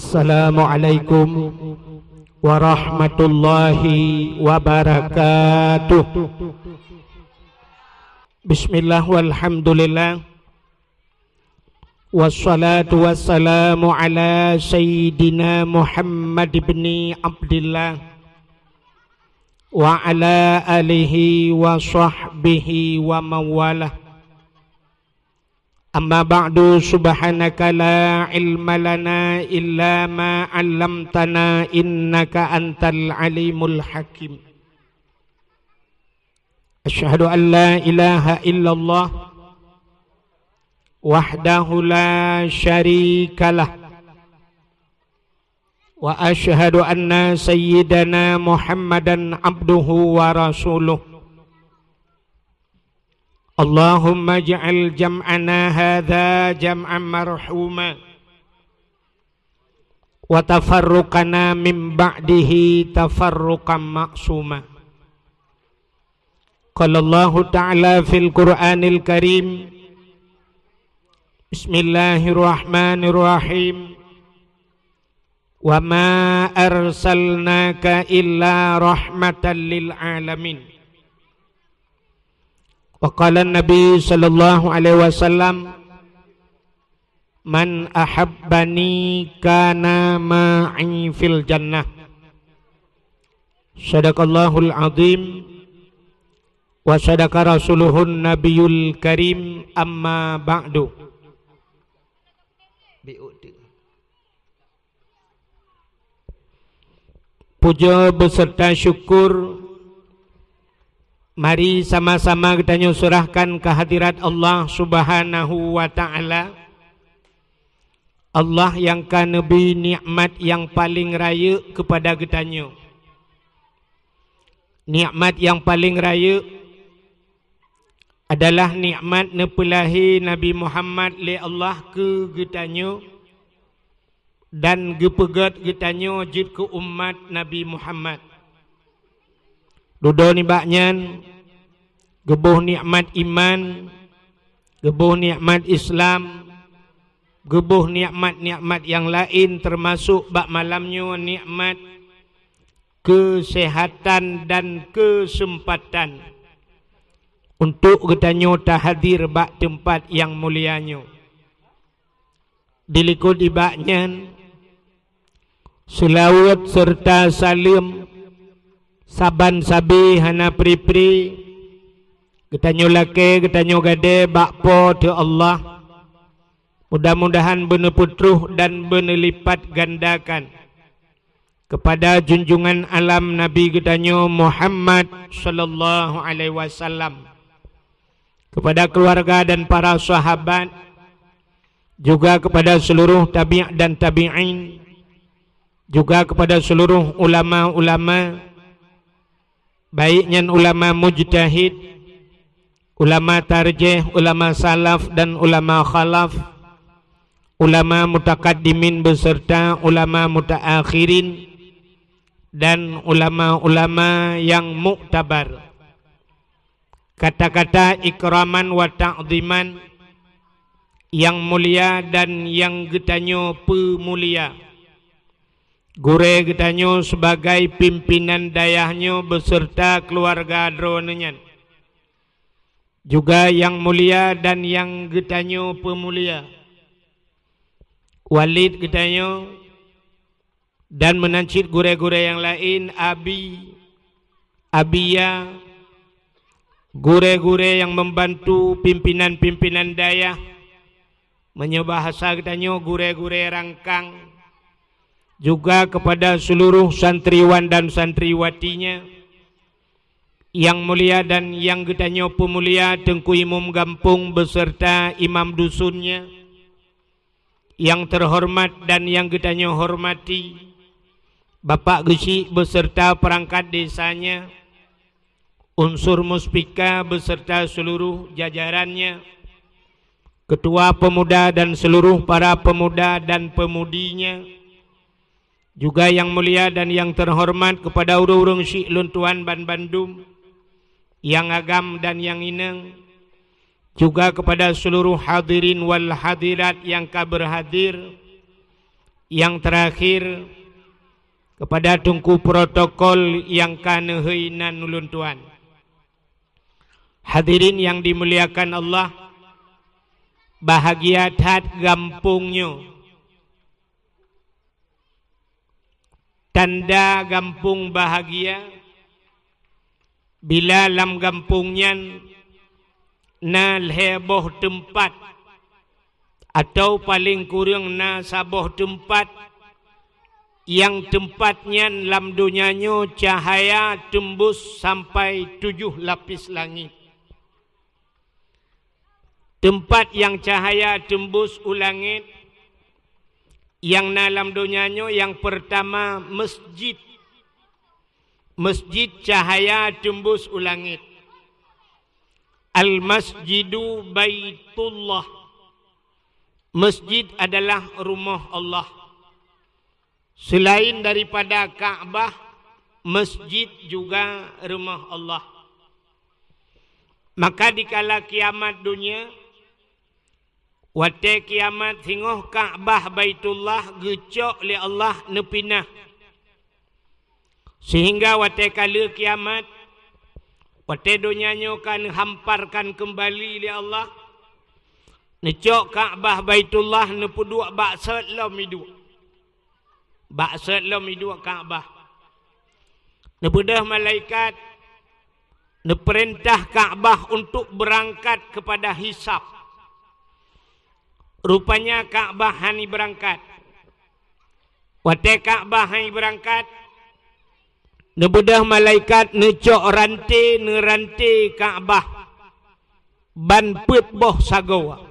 Assalamualaikum warahmatullahi wabarakatuh. Bismillah walhamdulillah, wassalatu wassalamu ala sayyidina Muhammad ibn Abdillah wa ala alihi wa sahbihi wa mawalah. Amma ba'du, subhanaka la ilma lana illa ma 'allamtana innaka antal alimul hakim. Asyhadu an la ilaha illallah wahdahu la syarikalah wa asyhadu anna sayyidana Muhammadan abduhu wa rasuluh. Allahumma ja'al jam'ana hadha jam'an marhuma wa tafarruqana min ba'dihi tafarruqan ma'suma. Qala Allah ta'ala fil Qur'anil Karim, Bismillahirrahmanirrahim, wa ma arsalnaka illa rahmatan lil alamin. Wa qala Nabi sallallahu alaihi wasallam, man ahabbani kana ma'i fil jannah. Sadaqallahul azim wa sadaqa rasuluhun nabiyul karim. Amma ba'du. Puja beserta syukur mari sama-sama kita nyusurahkan kehadirat Allah subhanahu wa ta'ala. Allah yang kanebi nikmat yang paling raya kepada kitanya. Nikmat yang paling raya adalah nikmat nepelahi Nabi Muhammad li Allah ke kitanya dan gepegat kitanya jid ke umat Nabi Muhammad. Dudo ni baknyan gebuh nikmat iman, gebuh nikmat Islam, gebuh nikmat-nikmat yang lain, termasuk bak malamnya nikmat kesehatan dan kesempatan untuk kita nyota hadir bak tempat yang mulianya. Dilikut ibaknyan selawat serta salim saban sabi hana pri-pri kita nyolake kita nyogade bakpo te Allah. Mudah-mudahan benar putruh dan benar lipat gandakan kepada junjungan alam Nabi kita Muhammad sallallahu alaihi wasallam, kepada keluarga dan para sahabat, juga kepada seluruh tabi' dan tabi'in, juga kepada seluruh ulama-ulama, baiknya ulama mujtahid, ulama tarjih, ulama salaf dan ulama khalaf, ulama mutakaddimin beserta ulama mutaakhirin, dan ulama-ulama yang muktabar. Kata-kata ikraman wa ta'ziman, yang mulia dan yang getanyo pemulia. Gure getanyo sebagai pimpinan dayahnya beserta keluarga dronenya, juga yang mulia dan yang getanyo pemulia. Walid getanyo dan menancit gure-gure yang lain, abi, abia, gure-gure yang membantu pimpinan-pimpinan dayah, menyebahasa getanyo gure-gure rangkang, juga kepada seluruh santriwan dan santriwatinya yang mulia dan yang getanyo pemulia, Tengku Imam Gampung beserta imam dusunnya yang terhormat dan yang getanyo hormati, Bapak Gesi beserta perangkat desanya, unsur muspika beserta seluruh jajarannya, ketua pemuda dan seluruh para pemuda dan pemudinya, juga yang mulia dan yang terhormat kepada urung-urung Syekh Luntuan Ban Bandung, yang agam dan yang ineng, juga kepada seluruh hadirin wal hadirat yang berhadir, Yang terakhir kepada tungku protokol yang kana heuinan ulun tuan. Hadirin yang dimuliakan Allah, bahagia tat gampungnya. Tanda gampung bahagia bila lam gampungnya na heboh tempat atau paling kurang na saboh tempat yang tempatnya lam dunianya cahaya tembus sampai 7 lapis langit. Tempat yang cahaya tembus ulangit yang dalam dunianya yang pertama masjid. Masjid cahaya tembus ulangit. Al-masjidu baitullah. Masjid adalah rumah Allah. Selain daripada Kaabah, masjid juga rumah Allah. Maka dikala kiamat dunia, wate kiamat singoh Kaabah Baitullah gecok li Allah nepinah. Sehingga wate kala kiamat, wate dunianya kan hamparkan kembali li Allah. Necok Kaabah Baitullah nepuduk baksat lam hidup. Baksat lam hidup Kaabah. Nepudah malaikat neperintah Kaabah untuk berangkat kepada hisab. Rupanya Kaabah hani berangkat. Wate Kaabah hani berangkat, nepudah malaikat necok rantai Kaabah. Ban put boh sagawa.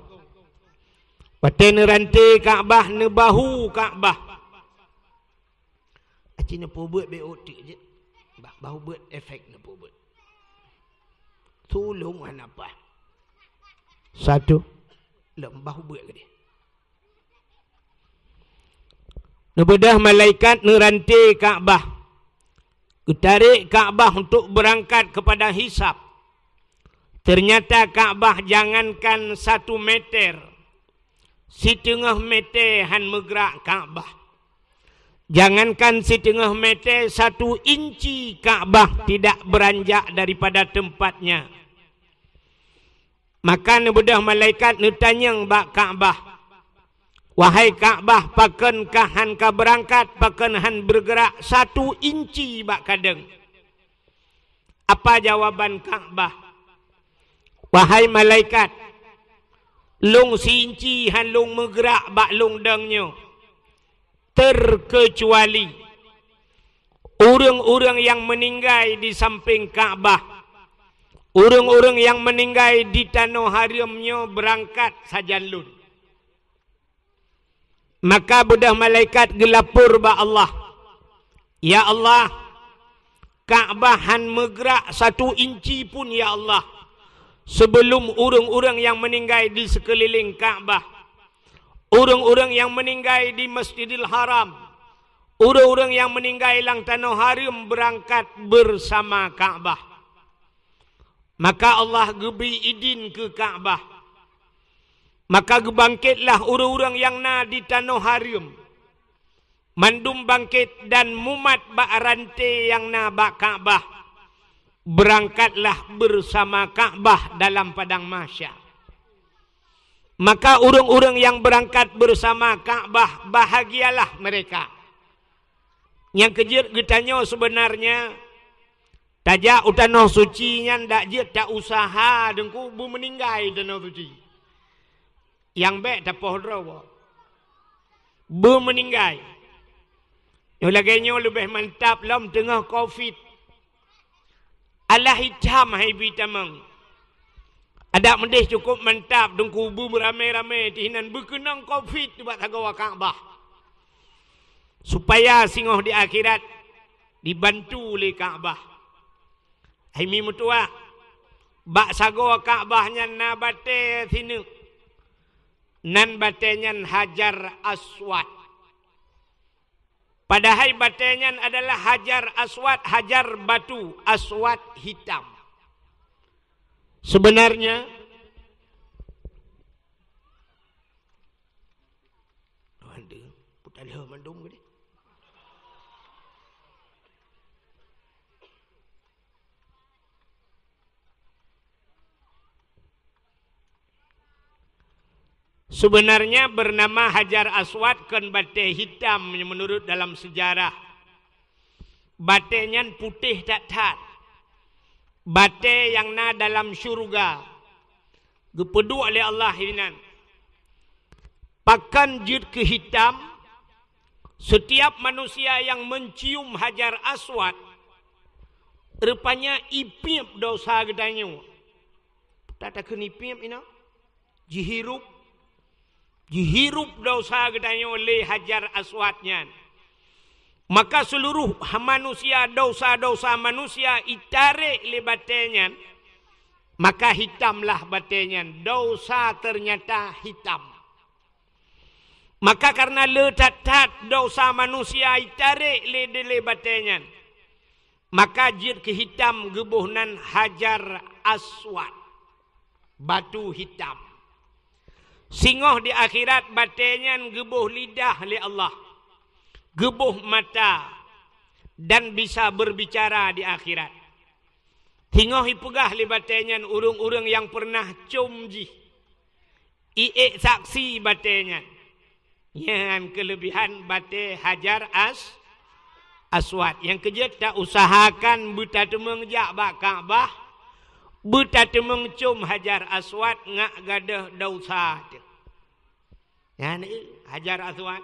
Wate nerantai Kaabah nebahu Kaabah. Aci nepo buat beotik je. Bahu buat efek nepo buat. Tolong apa? Satu, lembah buat ke dia. Nebedah malaikat nerantai Kaabah. Tarik Kaabah untuk berangkat kepada hisab. Ternyata Kaabah jangankan 1 meter. Setengah meter han megrak Kaabah. Jangankan setengah meter, 1 inci Kaabah tidak beranjak daripada tempatnya. Maka nebedah malaikat netanyang bak Kaabah. Wahai Kaabah, pakankah han ka berangkat, pakan han bergerak 1 inci bak kadang. Apa jawaban Kaabah? Wahai malaikat, long sinci han long megrak bak long dangnya. Terkecuali orang-orang yang meninggal di samping Kaabah. Orang-orang yang meninggal di tanah haramnya berangkat saja lun. Maka bedah malaikat gelapur ba Allah. Ya Allah, Kaabah han megrak 1 inci pun ya Allah. Sebelum orang-orang yang meninggal di sekeliling Kaabah. Orang-orang yang meninggal di Masjidil Haram. Orang-orang yang meninggal lang tanah haram berangkat bersama Kaabah. Maka Allah geberi izin ke Kaabah. Maka gebangkitlah orang-orang yang na di tanah haram. Mandum bangkit dan mumat bak rantai yang na bak Kaabah. Berangkatlah bersama Kaabah dalam padang mahsyar. Maka orang-orang yang berangkat bersama Kaabah, bahagialah mereka. Yang kejir getanya sebenarnya, tajak utanah suci yang tak jir tak usaha dengku bu meninggal tanah suci. Yang baik tak pohon bu meninggal. Yang laginya lebih mantap dalam tengah COVID. Allah hitam hai bitamang. Ada mendih cukup mantap dong kubu beramai-ramai tihinan berkenang COVID buat hagawa Kaabah. Supaya singoh di akhirat dibantu oleh Kaabah. Himi mutua bak sagawa Kaabahnya na bate sini. Nan batenya Hajar Aswad. Padahal batenya adalah Hajar Aswad, hajar batu, aswad hitam. Sebenarnya Dalah mandum gede. Sebenarnya bernama Hajar Aswad kan bate hitam menurut dalam sejarah. Batenya putih tak tat. Bate yang na dalam syurga. Gepedu oleh Allah hinan. Pakan jid ke hitam. Setiap manusia yang mencium Hajar Aswad, rupanya ipip dosa gedanya. Tak ada kenipip ini. Jihirup dosa gedanya oleh Hajar Aswadnya. Maka seluruh manusia, dosa-dosa manusia itarik le batenya. Maka hitamlah batenya. Dosa ternyata hitam. Maka karena letat-tat dosa manusia itarik le batenya. Maka jid ke hitam gebuhnan Hajar Aswad. Batu hitam. Singoh di akhirat batenya gebuh lidah li Allah. Gebuh mata dan bisa berbicara di akhirat. Tingoh ipegah li batenya urung-urung yang pernah cumji. Iek saksi batenya. Yang kelebihan bate Hajar Aswad. Yang kerja tak usahakan buta temeng jak bak Kaabah. Buta temeng cum Hajar Aswad ngak gadah dosa. Ya ni Hajar Aswad.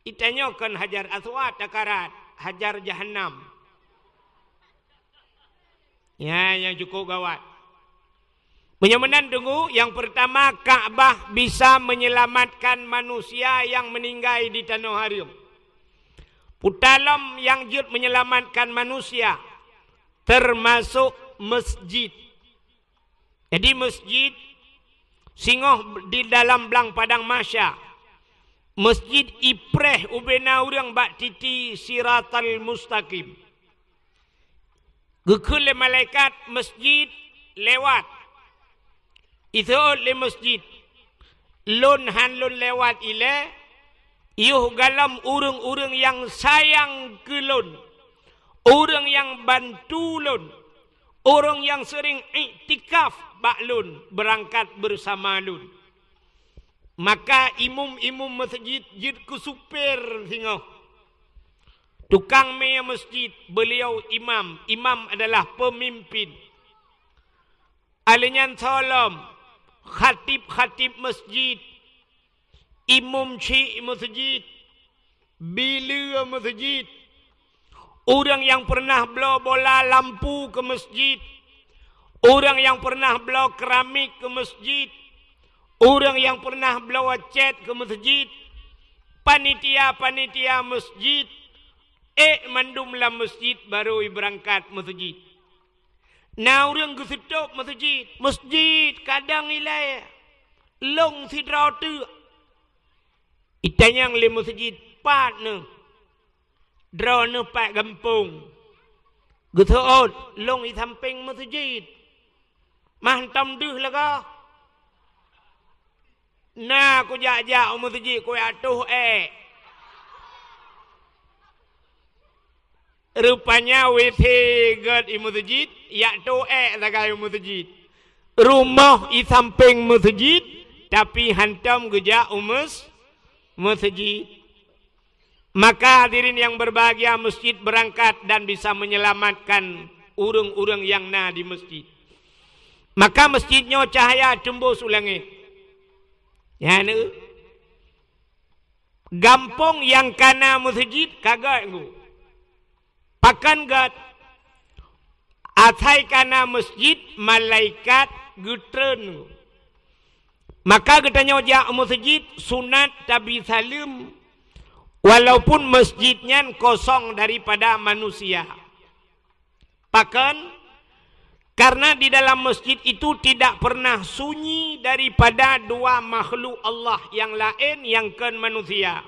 Itanyakan Hajar Aswad takarat Hajar Jahannam. Ya, yang cukup gawat. Penyamanan tunggu, yang pertama Kaabah bisa menyelamatkan manusia yang meninggal di tanah haram. Putalam yang jid menyelamatkan manusia termasuk masjid. Jadi masjid singoh di dalam belang padang Masya. Masjid ipreh ubena urang bak titi siratal mustaqim. Gekul malaikat masjid lewat. Itu le masjid. Lun hanlun lewat ile. Yuh galam urang-urang yang sayang ke lun. Orang yang bantu lun. Orang yang sering iktikaf bak lun. Berangkat bersama lun. Maka imum-imum masjid jid ku supir singoh. Tukang maya masjid, beliau imam. Imam adalah pemimpin. Alinyan salam, khatib-khatib masjid, imum syik masjid, bila masjid. Orang yang pernah bawa bola lampu ke masjid. Orang yang pernah bawa keramik ke masjid. Orang yang pernah bawa cat ke masjid, panitia-panitia masjid, mandumlah masjid baru berangkat masjid. Nah orang kesetup masjid kadang nilai long si drautu. Itanyang le masjid partner, drone pak gampung. Getuot long di samping masjid, mahantam duh laga. Nah, aku jak-jak masjid ku atuh Rupanya WC gad di masjid, yak tu lagai masjid. Rumah di samping masjid, tapi hantam gejak masjid. Maka hadirin yang berbahagia, masjid berangkat dan bisa menyelamatkan urang-urang yang na di masjid. Maka masjidnya cahaya tembus ulangit. Ya ni, gampong yang kana masjid kagak ngu. Pakan gat, atai kana masjid malaikat gutren. Maka katanya jak masjid sunat tabi salim, walaupun masjidnya kosong daripada manusia. Pakan karena di dalam masjid itu tidak pernah sunyi daripada dua makhluk Allah yang lain yang kan manusia.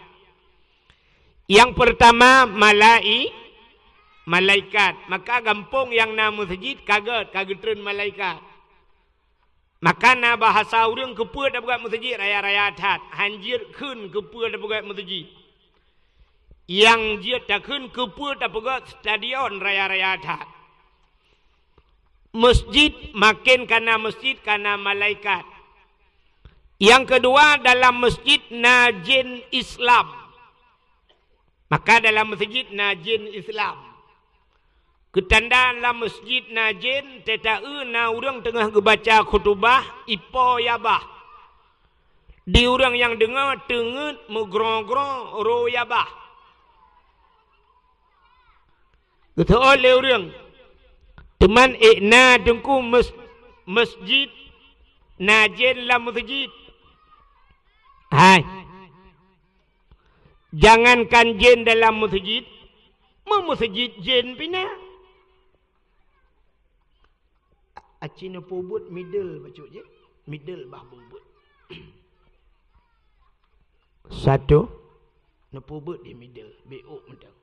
Yang pertama malaikat. Maka gampung yang nama masjid kagetren malaikat. Maka na bahasa orang kepua dah buat masjid raya-raya atat. Hanjir kun kepua dah buat masjid. Yang dia takun kepu tak pegat stadion raya-raya dah. Masjid makin kana masjid kana malaikat. Yang kedua dalam masjid najin Islam. Maka dalam masjid najin Islam. Ketanda dalam masjid najin tetae na urang tengah gebaca khutbah ipo yabah. Di urang yang dengar tenget megrong-grong ro yabah. Kata oleh urang teman na dengku masjid najin dalam masjid. Hai. Jangankan jin dalam masjid, masjid jin pina. Acina pobut middle bacuk je. Middle bah pobut. Satu na pobut di middle, BO mendang.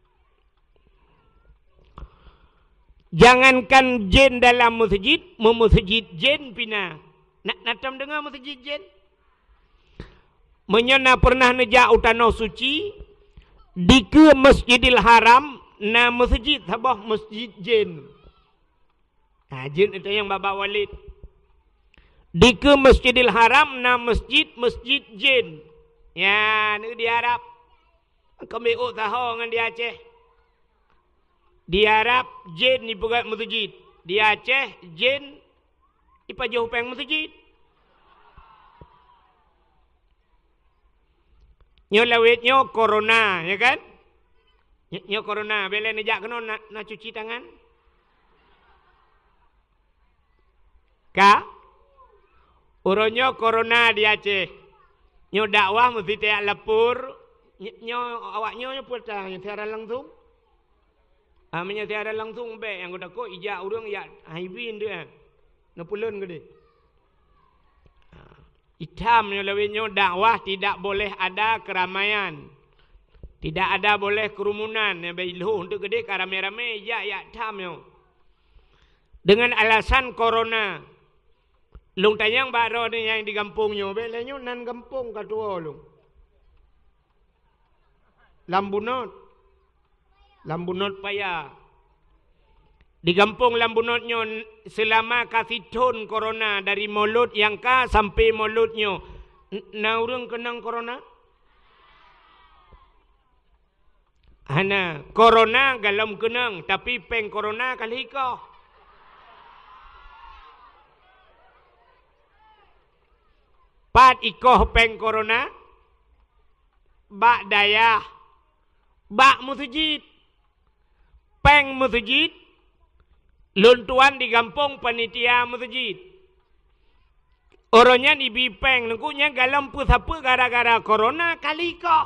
Jangankan jin dalam masjid, masjid jin pina. Nak natam dengar masjid jin? Menyana pernah nejak utanau suci di ke Masjidil Haram na masjid sabah masjid jin. Jin itu yang Baba Walid. Di ke Masjidil Haram na masjid jin. Ya, ni diharap. Kami tahu dengan di Aceh. Diharap jin ni pegat masjid. Di Aceh jin ipajuh peng masjid. Nyo lawit nyo corona, ya kan? Nyo corona, bela nejak kena nak cuci tangan. Ka? Uronyo corona di Aceh. Nyo dakwah mesti tiak lepur. Nyo awaknyo nyo putar nyo tiara langsung. Amanya tiara langsung be yang udah kok ijak urang ya haibin dia. No pulun gede. Hitam nyo dakwah tidak boleh ada keramaian. Tidak ada boleh kerumunan. Bailuh untuk gede karame-rame ya hitam nyo. Dengan alasan corona. Lung tanyang baro ni yang di kampung nyo. Bela nyo nan kampung katua lung. Lambunot payah. Di kampung Lambunotnyo selama kasih ton corona dari mulut yang ka sampai mulutnyo. Na urang kenang corona? Hana corona galam kenang tapi peng corona kali ko. Pat ikoh peng corona. Bak dayah. Bak masjid. Peng masjid. Luntuan di kampung panitia masjid. Orangnya di bipeng. Nengkunya galam pusapa gara-gara corona kali ko.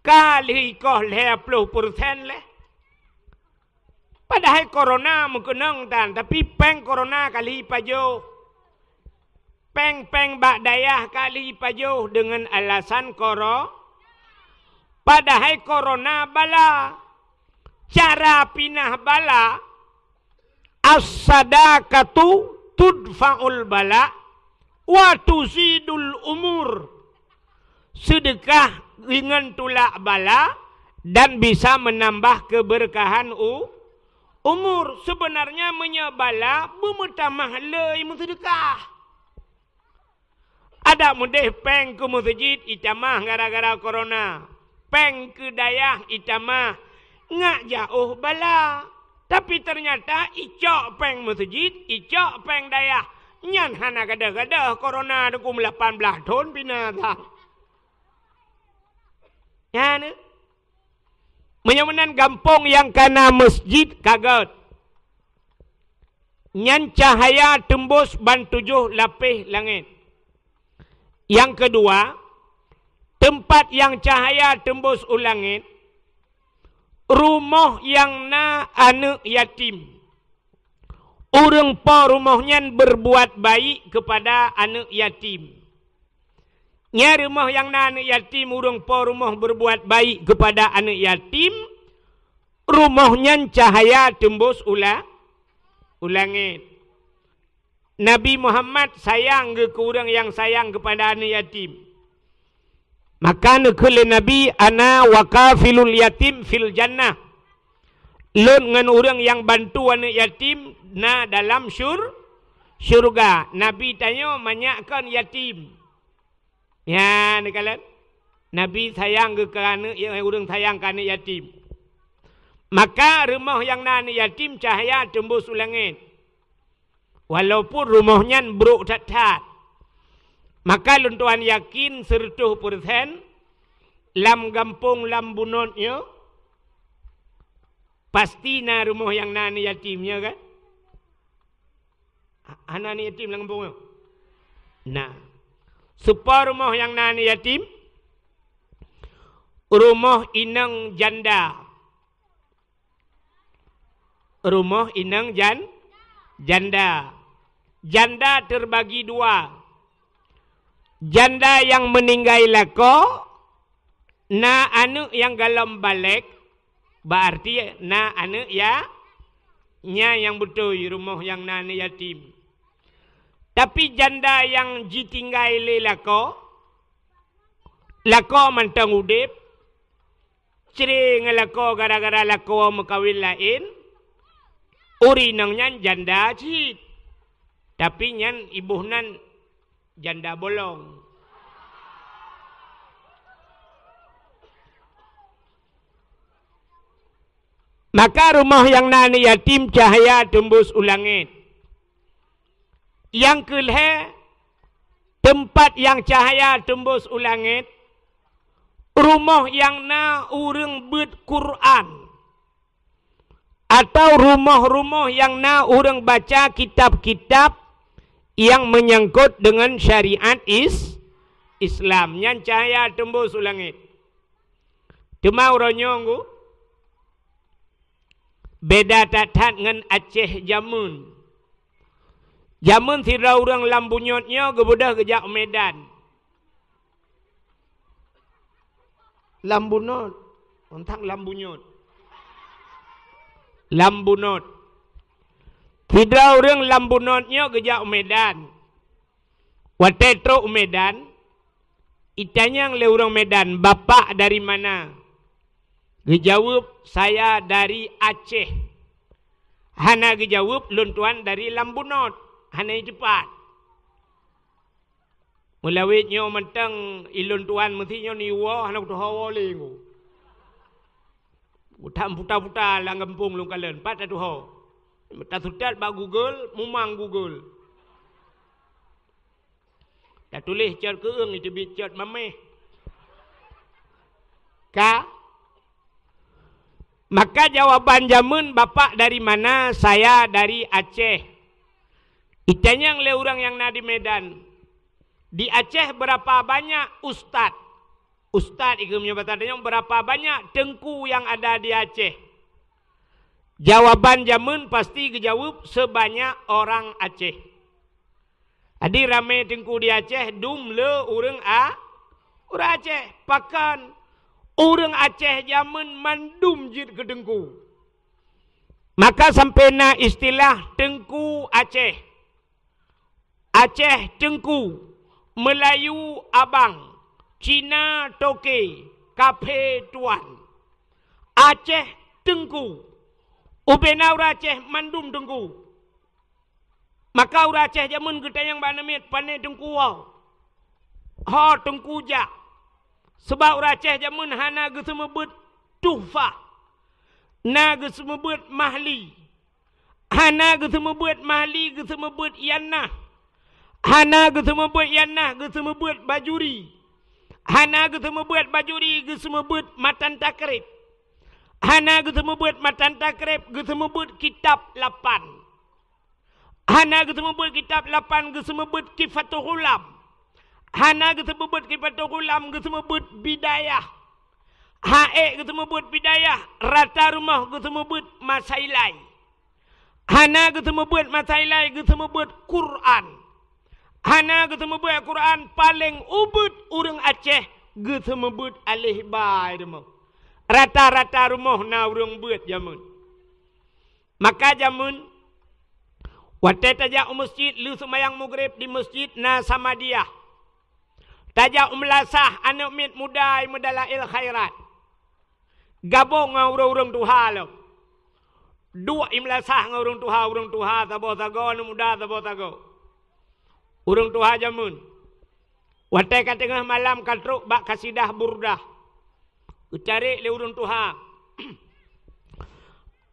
Kali ko 50% leh. Padahal corona mengkenang tan. Tapi peng corona kali pajo. Peng bak dayah kali pajo dengan alasan koro. Padahal corona bala. Cara pinah bala as-sadaqatu tudfa'ul bala wa tusidul umur. Sedekah dengan tulak bala dan bisa menambah keberkahan umur. Sebenarnya menyabala bermutamah lei sedekah. Ada mudeh peng ke masjid itamah gara-gara corona. Peng ke dayah itamah ngak jauh bala. Tapi ternyata icok peng masjid, icok peng dayah. Nyan hana kada-kada corona dukum 18 tahun binatang. Ya ni. Menyamanan gampong yang kana masjid kaget. Nyan cahaya tembus ban 7 lapis langit. Yang kedua, tempat yang cahaya tembus ulangit. Rumah yang na anak yatim. Orang po rumahnya berbuat baik kepada anak yatim. Nya rumah yang na anak yatim, orang po rumah berbuat baik kepada anak yatim. Rumahnya cahaya tembus ulangit. Nabi Muhammad sayang ke orang yang sayang kepada anak yatim. Maka nekele Nabi ana wakafilul yatim fil jannah. Lun ngan orang yang bantu anak yatim na dalam syurga. Nabi tanya manyakkan yatim. Ya, ni kalian. Nabi sayang ke anak yang orang sayang ke anak yatim. Maka rumah yang na anak yatim cahaya tembus langit. Walaupun rumahnya buruk tat-tat. Maka luntuan yakin 100% lam gampung lam bunotnya pasti na rumah yang nani yatimnya kan? Nani yatim lang gampungnya. Nah, supaya rumah yang nani yatim rumah inang janda. Rumah inang janda. Janda terbagi 2. Janda yang meninggal lako na anak yang galam balik berarti na anak ya nya yang betul rumah yang nani yatim. Tapi janda yang ditinggal lako mantang udip cering lako gara-gara lako makawin lain uri nangnya janda cit tapi nyan ibuhnan janda bolong. Maka rumah yang nani yatim cahaya tembus ulangit. Yang kelih tempat yang cahaya tembus ulangit rumah yang na urang bet Quran atau rumah-rumah yang na urang baca kitab-kitab yang menyangkut dengan syariat Islam. Yang cahaya tembus ulangit. Cuma orangnya beda tatat dengan Aceh jamun. Jamun tidak orang lambunyotnya kebudah kejak Medan. Lambunot. Ontang lambunyot. Lambunot. Tidak orang lambunotnya kejak Medan. Watetro Medan. Itanya le orang Medan. Bapak dari mana? Dijawab saya dari Aceh. Hana dijawab luntuan dari Lambunot. Hana cepat. Mulawitnya mentang iluntuan mestinya niwa hana kutuhawa lengu. Utam puta-puta lang kampung lung kalen. Pat atuhaw. Tak sudat bak Google, mumang Google. Tak tulis cat keung itu bicat mameh. Maka jawaban jamun bapak dari mana? Saya dari Aceh. Itanya le orang yang na di Medan. Di Aceh berapa banyak ustad? Ustad itu menyebutnya berapa banyak tengku yang ada di Aceh? Jawaban jamun pasti kejawab sebanyak orang Aceh. Adi rame tengku di Aceh, dum le orang Aceh. Pakan orang Aceh jamun mandum jid ke tengku. Maka sampai na istilah tengku Aceh. Aceh tengku, Melayu abang, Cina toke, kafe tuan. Aceh tengku. Ubena ura Aceh mandum tengku. Maka ura Aceh jamun kita yang banamit pandai tengku wau. Ha tengku jak. Sebab ura Aceh jamun hana gesemebut tuhfah. Na gesemebut mahli. Hana gesemebut mahli gesemebut yanah. Hana gesemebut yanah gesemebut bajuri. Hana gesemebut bajuri gesemebut matan takrib. Hana gesemebut matan takrib gesemebut kitab 8. Hana gesemebut kitab 8 gesemebut kifatul ulam. Hana gesemebut kifatul ulam gesemebut bidayah. Hae gesemebut bidayah rata rumah gesemebut masailai. Hana gesemebut masailai gesemebut Quran. Hana gesemebut Quran paling ubud urang Aceh gesemebut alih bai demo. Rata-rata rumah na urang buat jamun. Maka jamun waktu tajak masjid lu semayang maghrib di masjid na Samadiyah. Tajak melasah anak mit mudai medalail khairat. Gabung dengan urang-urang Tuhan lo. Dua imlasah dengan urang Tuhan tabo tago anu muda tabo tago. Urang Tuhan jamun. Watai ka tengah malam katruk bak kasidah burdah. Ucari le urang Tuhan.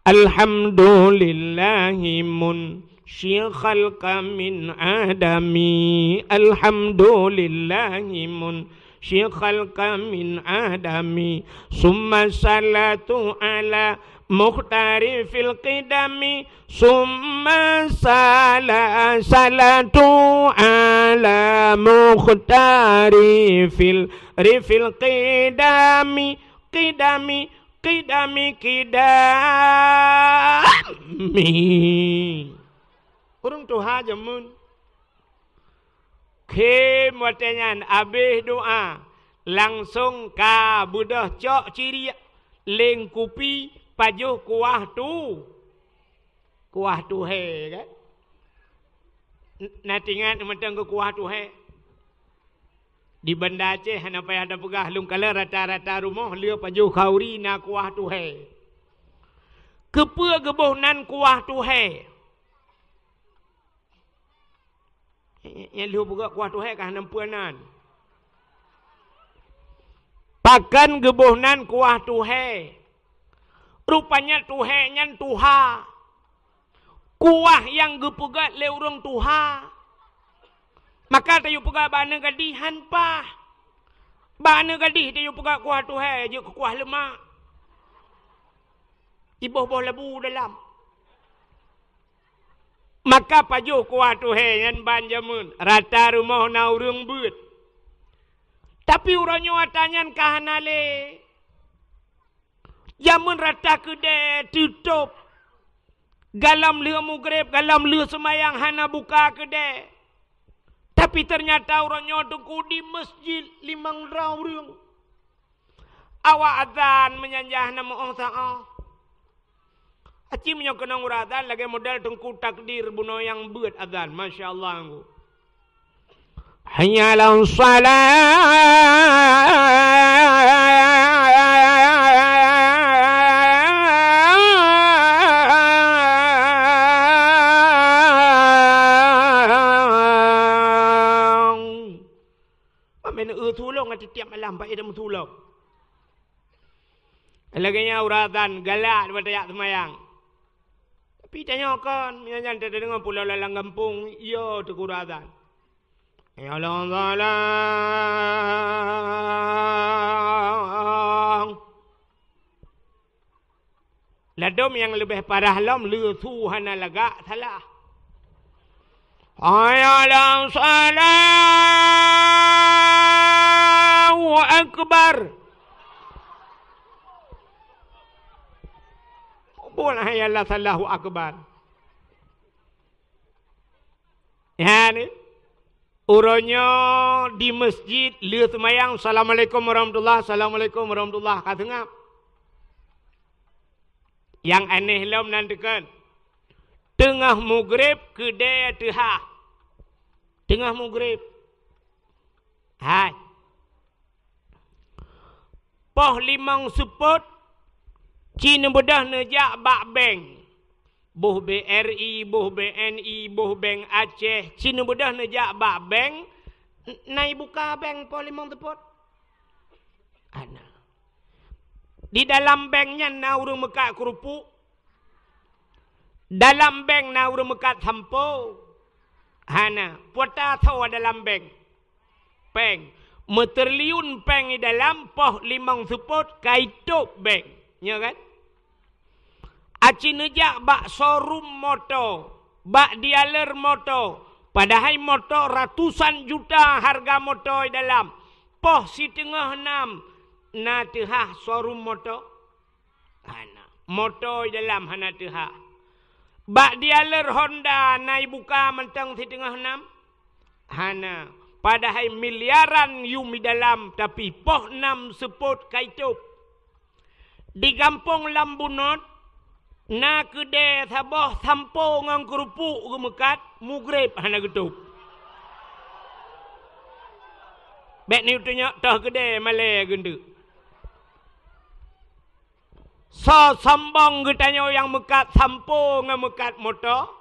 Alhamdulillahi munsyikhal min adami. Alhamdulillahi munsyikhal min adami. Summa salatu ala mukhtari fil qidami. Summa salatu ala mukhtari fil qidami. Qidami urang Tuhan jamun ke muatanyan abis doa langsung ka budah cok ciri leng kupi pajuh kuah tu he kan natingan mentang ke kuah tu he di Banda Aceh hana payah ada pegah lung kala rata-rata rumah lia pajuh kauri na kuah tu he kepa geboh nan kuah tu he yang liu pegah kuah tu he kah nampuanan pakan geboh nan kuah tu he rupanya tu he nyan tuha kuah yang gepegah le urang tuha. Maka tayu pegak bana gadih hanpah. Bana gadih tayu pegak kuah tu hai je kuah lemak. Iboh-boh lebu dalam. Maka pajuh kuah tu hai yang banjamun. Rata rumah na urang beut. Tapi urangnya watanyan kahanale. Jamun rata kedai tutup. Galam leu mugrib, galam leu semayang hana buka kedai. Tapi ternyata orangnya tunggu di masjid 5 raung. Awak azan menyanjah nama Allah Ta'ala. Aci menyok kenang azan lagi modal tunggu takdir buno yang buat azan. Masya Allah. Hayya ala tulong at tiap malam pak ida mentulong. Laganya uratan galak batayak semayang. Tapi tanya kan, nyanyi tak dengar pulau lalang kampung, yo tu uratan. Ya Allah. Ladom yang lebih parah lam lu Tuhan lagak salah. Ayalah Allahu Akbar. Boleh ayalah Allahu Akbar. Ya ni. Urangnya di masjid lihat semayang. Assalamualaikum warahmatullahi. Assalamualaikum warahmatullahi. Kata ngap. Yang aneh lam nantikan. Tengah mugrib kedai tehah. Tengah mugrib. Hai. Poh 5 seput. Cina bedah nejak bak bank. Boh BRI, boh BNI, boh Bank Aceh. Cina bedah nejak bak bank. Nai buka bank poh 5 seput. Ana. Di dalam banknya na urang mekat kerupuk. Dalam bank na urang mekat sampo. Hana, puata tahu dalam bank. Peng. Meterliun peng di dalam poh 5 seput kaitup bank. Ya kan? Aci nejak bak showroom motor. Bak dealer motor. Padahal motor ratusan juta harga motor di dalam. Poh si tengah 6. Na tehah showroom motor. Hana. Motor di dalam hana tehah. Bak dealer Honda nai buka mentang si tengah 6. Hana. Padahal miliaran yum di dalam. Tapi poh 6 seput kaitup. Di kampung Lambunot. Na kedai sabah sampo ngang kerupuk gemekat. Mugrib hana getuk. Bet ni utunya tah gede malai gendu. So sambang getanyo yang mekat sampo ngemekat motor.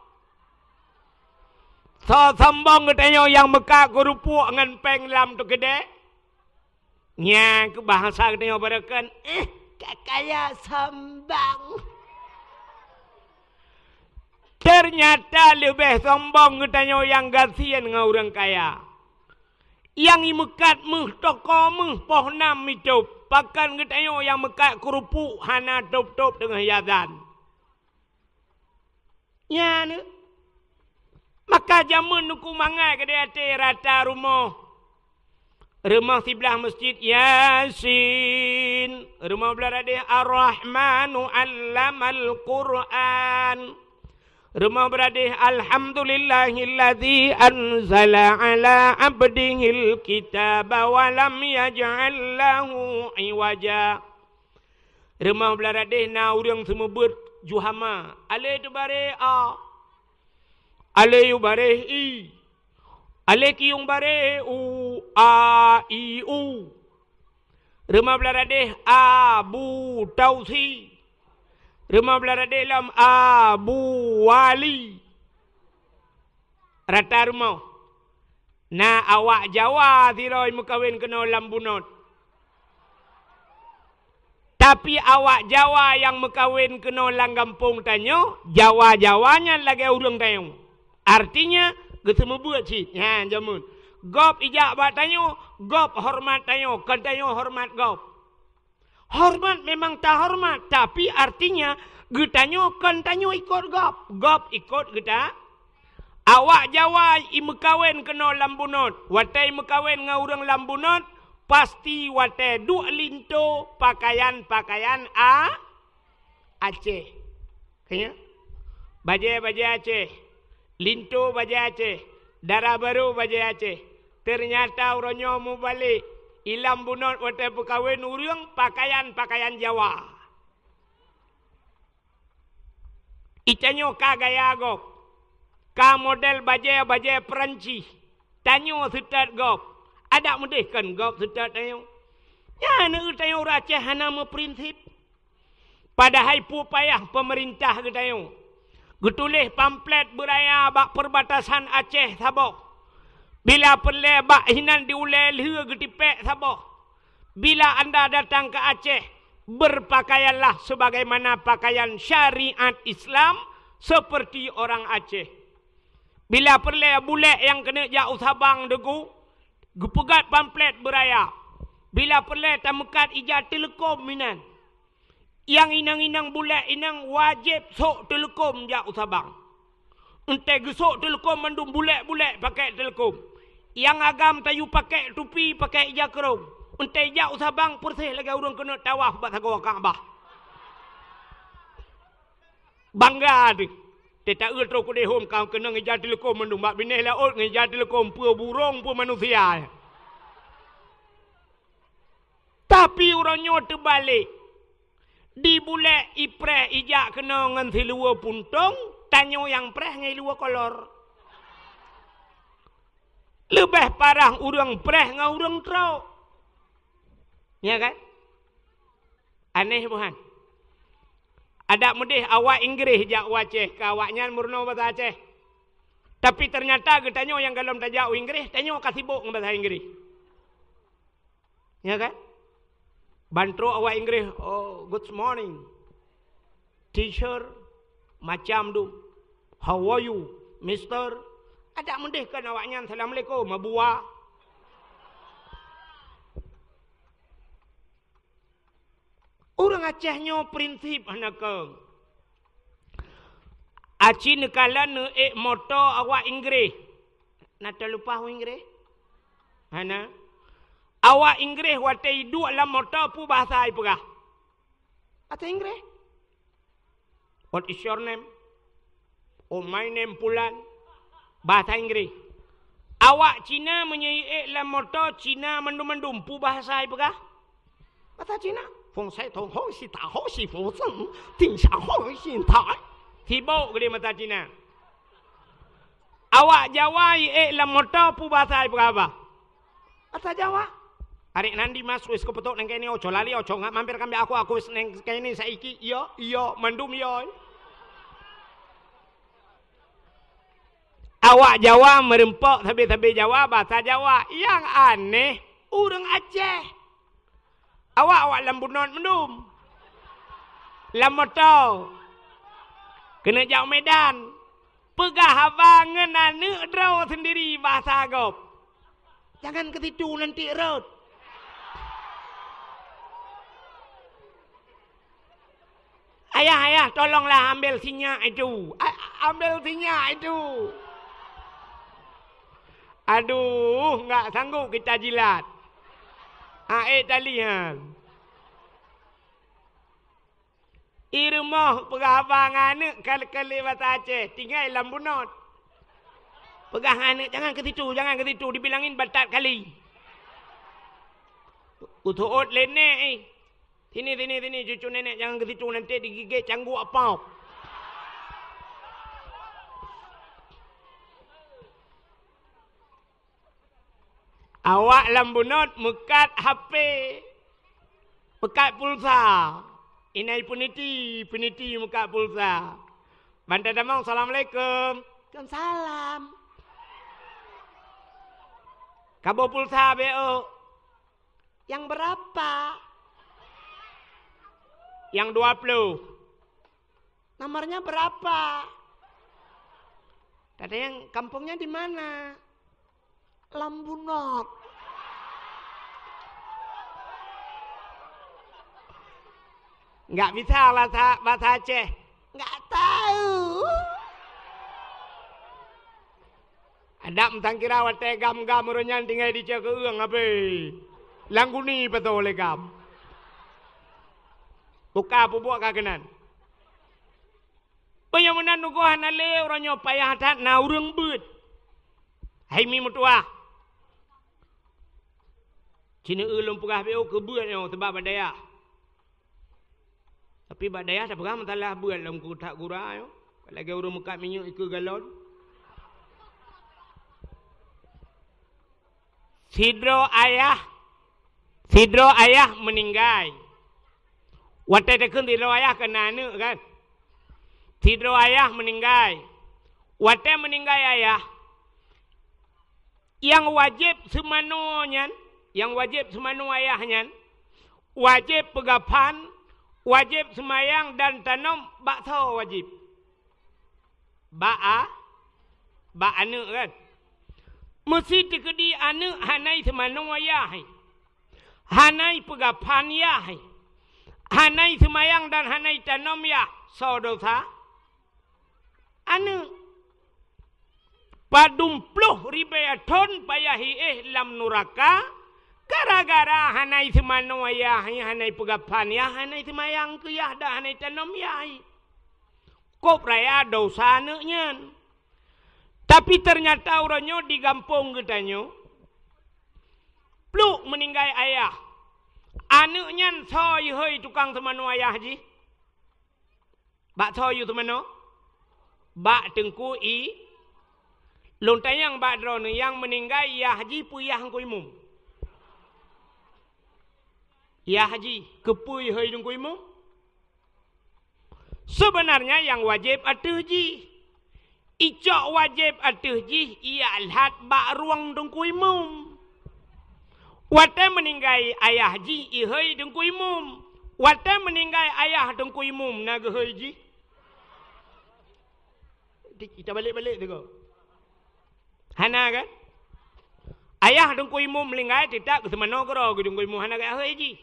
So sambang getanyo yang mekat kerupuk ngan peng lam tu gede. Nya ke bahasa getanyo barakan kakaya sambang. Ternyata lebih sombong getanyo yang gasian dengan orang kaya. Yang imekat meh toko meh poh nam hidup. Pakan getanyo yang mekat kerupuk hana top-top dengan hiasan. Ya ne. Maka jamun nuku mangai ke dia rata rumah. Rumah sebelah masjid Yasin. Rumah belah dia Ar-Rahmanu Allamal Quran. Rumah beradih Alhamdulillahilladzi anzala ala abdihil kitaba wa lam yaj'al lahu iwaja. Rumah beradih na urang semua berjuhama. Ale tu bare a. Ale yu bare i. Ale kiyung bare u a i u. Rumah beradih Abu Tausi. Rumah belara dalam Abu Wali. Rata rumah. Na awak Jawa tiroi mekawin kena lambunot. Tapi awak Jawa yang mekawin kena langgampung tanyo, Jawa-Jawanya lagi urang tanyo. Artinya, ketemu buat sih. Ya, jamun. Gop ijak bat tanyo, gop hormat tanyo, kan tanyo hormat gop. Hormat memang tak hormat, tapi artinya getanyo kan tanyo ikut gop. Gop ikut geta. Awak Jawa imekawin kena lambunot. Watai mekawin dengan orang lambunot, pasti watai duk linto pakaian-pakaian Aceh. Kayaknya? Bajai-bajai Aceh. Linto bajai Aceh. Darah baru bajai Aceh. Ternyata orangnya mau balik. Ilam bunot watai pekawin urang pakaian-pakaian Jawa. Icanyo ka gaya gop. Ka model bajai Perancis. Tanyo setat gop. Ada mudih kan gop setat tanyo. Ya ne tanyo Aceh hana prinsip. Padahal payah pemerintah getanyo. Getulih pamflet beraya bak perbatasan Aceh Sabah. Bila perle bak hinan diulai liha getipek Sabah. Bila anda datang ke Aceh, berpakaianlah sebagaimana pakaian syariat Islam seperti orang Aceh. Bila perle bule yang kena jauh Sabang degu, gepegat pamflet beraya. Bila perle tamekat ijat telekom minan. Yang inang-inang bule inang wajib sok telekom jauh Sabang. Entai gesok telekom mandum bule-bule pakai telekom. Yang agam tayu pakai tupi, pakai jakrong. Entai jauh Sabang persih lagi orang kena tawaf bat sagawak Kaabah. Bangga tu. Tidak utro ku dehom kau kena ngejar telekom mandum bak bineh laut ngejar telekom pua burung pua manusia. Tapi orangnya terbalik. Di bule ipreh ijak kena ngan silua puntung, tanyo yang preh ngai lua kolor. Lebih parah urang preh dengan urang trau. Ya kan? Aneh bukan? Ada mudih awak Inggris jak Aceh ke awaknya murno bahasa Aceh. Tapi ternyata getanyo yang galom tajak Inggris, tanyo kasih sibuk dengan bahasa Inggris. Ya kan? Bantro awak Inggris, oh good morning. Teacher, macam tu. How are you, Mister? Ada mendih kan awaknya Assalamualaikum mabua. Orang Acehnya prinsip hanakang. Aci nekala ne moto awak Inggris. Nata lupa Inggris? Hana? Awak Inggris watai dua dalam moto pu bahasa ai pegah. Bahasa Inggris. What is your name? Oh my name Pulan. Bahasa Inggris. Awak Cina menyai dalam motor Cina mendum-mendum pu bahasa ai pegah. Bahasa Cina. Fong sai tong ho si ta ho si fong seng ting xiang ho si tai. Sibuk ke dia bahasa Cina. Awak Jawa dalam motor pu bahasa ai pegah apa? Bahasa Jawa. Arek nandi mas wis kepetuk nang kene ojo lali ojo ngak mampir kambe aku wis nang kene saiki. Iya mandum yo. Awak Jawa merempok tabe-tabe Jawa bahasa Jawa. Yang aneh urang Aceh. Awak lambunot mendum. Lamoto. Kena jauh Medan. Pegah abangan anak draw sendiri bahasa Agop. Jangan ketidu nanti road. Ayah, tolonglah ambil sinyak itu. Ambil sinyak itu. Aduh, enggak sanggup kita jilat. Talian. Irumah pegah anak kali-kali bahasa Aceh. Tinggal lambunot. Pegah anak, jangan ketitu. Dibilangin batat kali. Utuot lenek. Sini, cucu nenek. Jangan ketitu, nanti digigit canggu apa. Awak lambunot mekat HP. Mekat pulsa. Inai peniti mekat pulsa. Bantai damang, Assalamualaikum. Waalaikumsalam. Kabo pulsa BO. Yang berapa? Yang 20. Nomornya berapa? Tadi yang kampungnya di mana? Lambunot. Enggak bisa bahasa Aceh. Enggak tahu. Ada mentang kira wate gam-gam urunya tinggal di cek uang apa? Langguni betul oleh gam. Buka buat kagenan. Penyamunan nukuhan ale orangnya payah hadat na urang beut. Hai mi mutua. Cina ulum pegah beo ke beut yang sebab badaya. Tapi badaya tak pegah mentalah beut dalam kutak gura yo. Lagi urang mekat minyak ke galon. Sidro ayah meninggal. Wate tekun sidro ayah kena anak kan. Sidro ayah meninggal. Wate meninggal ayah. Yang wajib semanonya, ayahnya, wajib pegapan, wajib semayang dan tanam bakso wajib. Ba anak kan. Mesti tekedi anak hanai semanu ayah. Hanai pegapan yah. Hanai semayang dan hanai tanam yah. So dosa. Anak. Padumpluh ribaya ton payahi lam nuraka. Gara-gara hanai semanu ayah. Hanai pegapan yah. Hanai semayang ke yah dan hanai tanam yah. Kok raya dosa anaknya. Tapi ternyata orangnya di kampung katanya. Pluk meninggal ayah. Anaknya soy hoi tukang semanu ayah ji. Bak soy semanu. Bak tengku i. Lontai yang bak drone yang meninggal ayah ji puyah angku imum. Ayah ji kepuy hoi angku imum. Sebenarnya yang wajib atuh ji. Icok wajib atuh ji ia alhat bak ruang dengku imum. Wate meninggal ayah ji ihoi dengku imum. Wate meninggal ayah dengku imum naga hoi ji. Kita balik-balik tu kau. Hana kan? Ayah dengku imum meninggal tidak ke semana kero ke dengku imum hana ke hoi ji.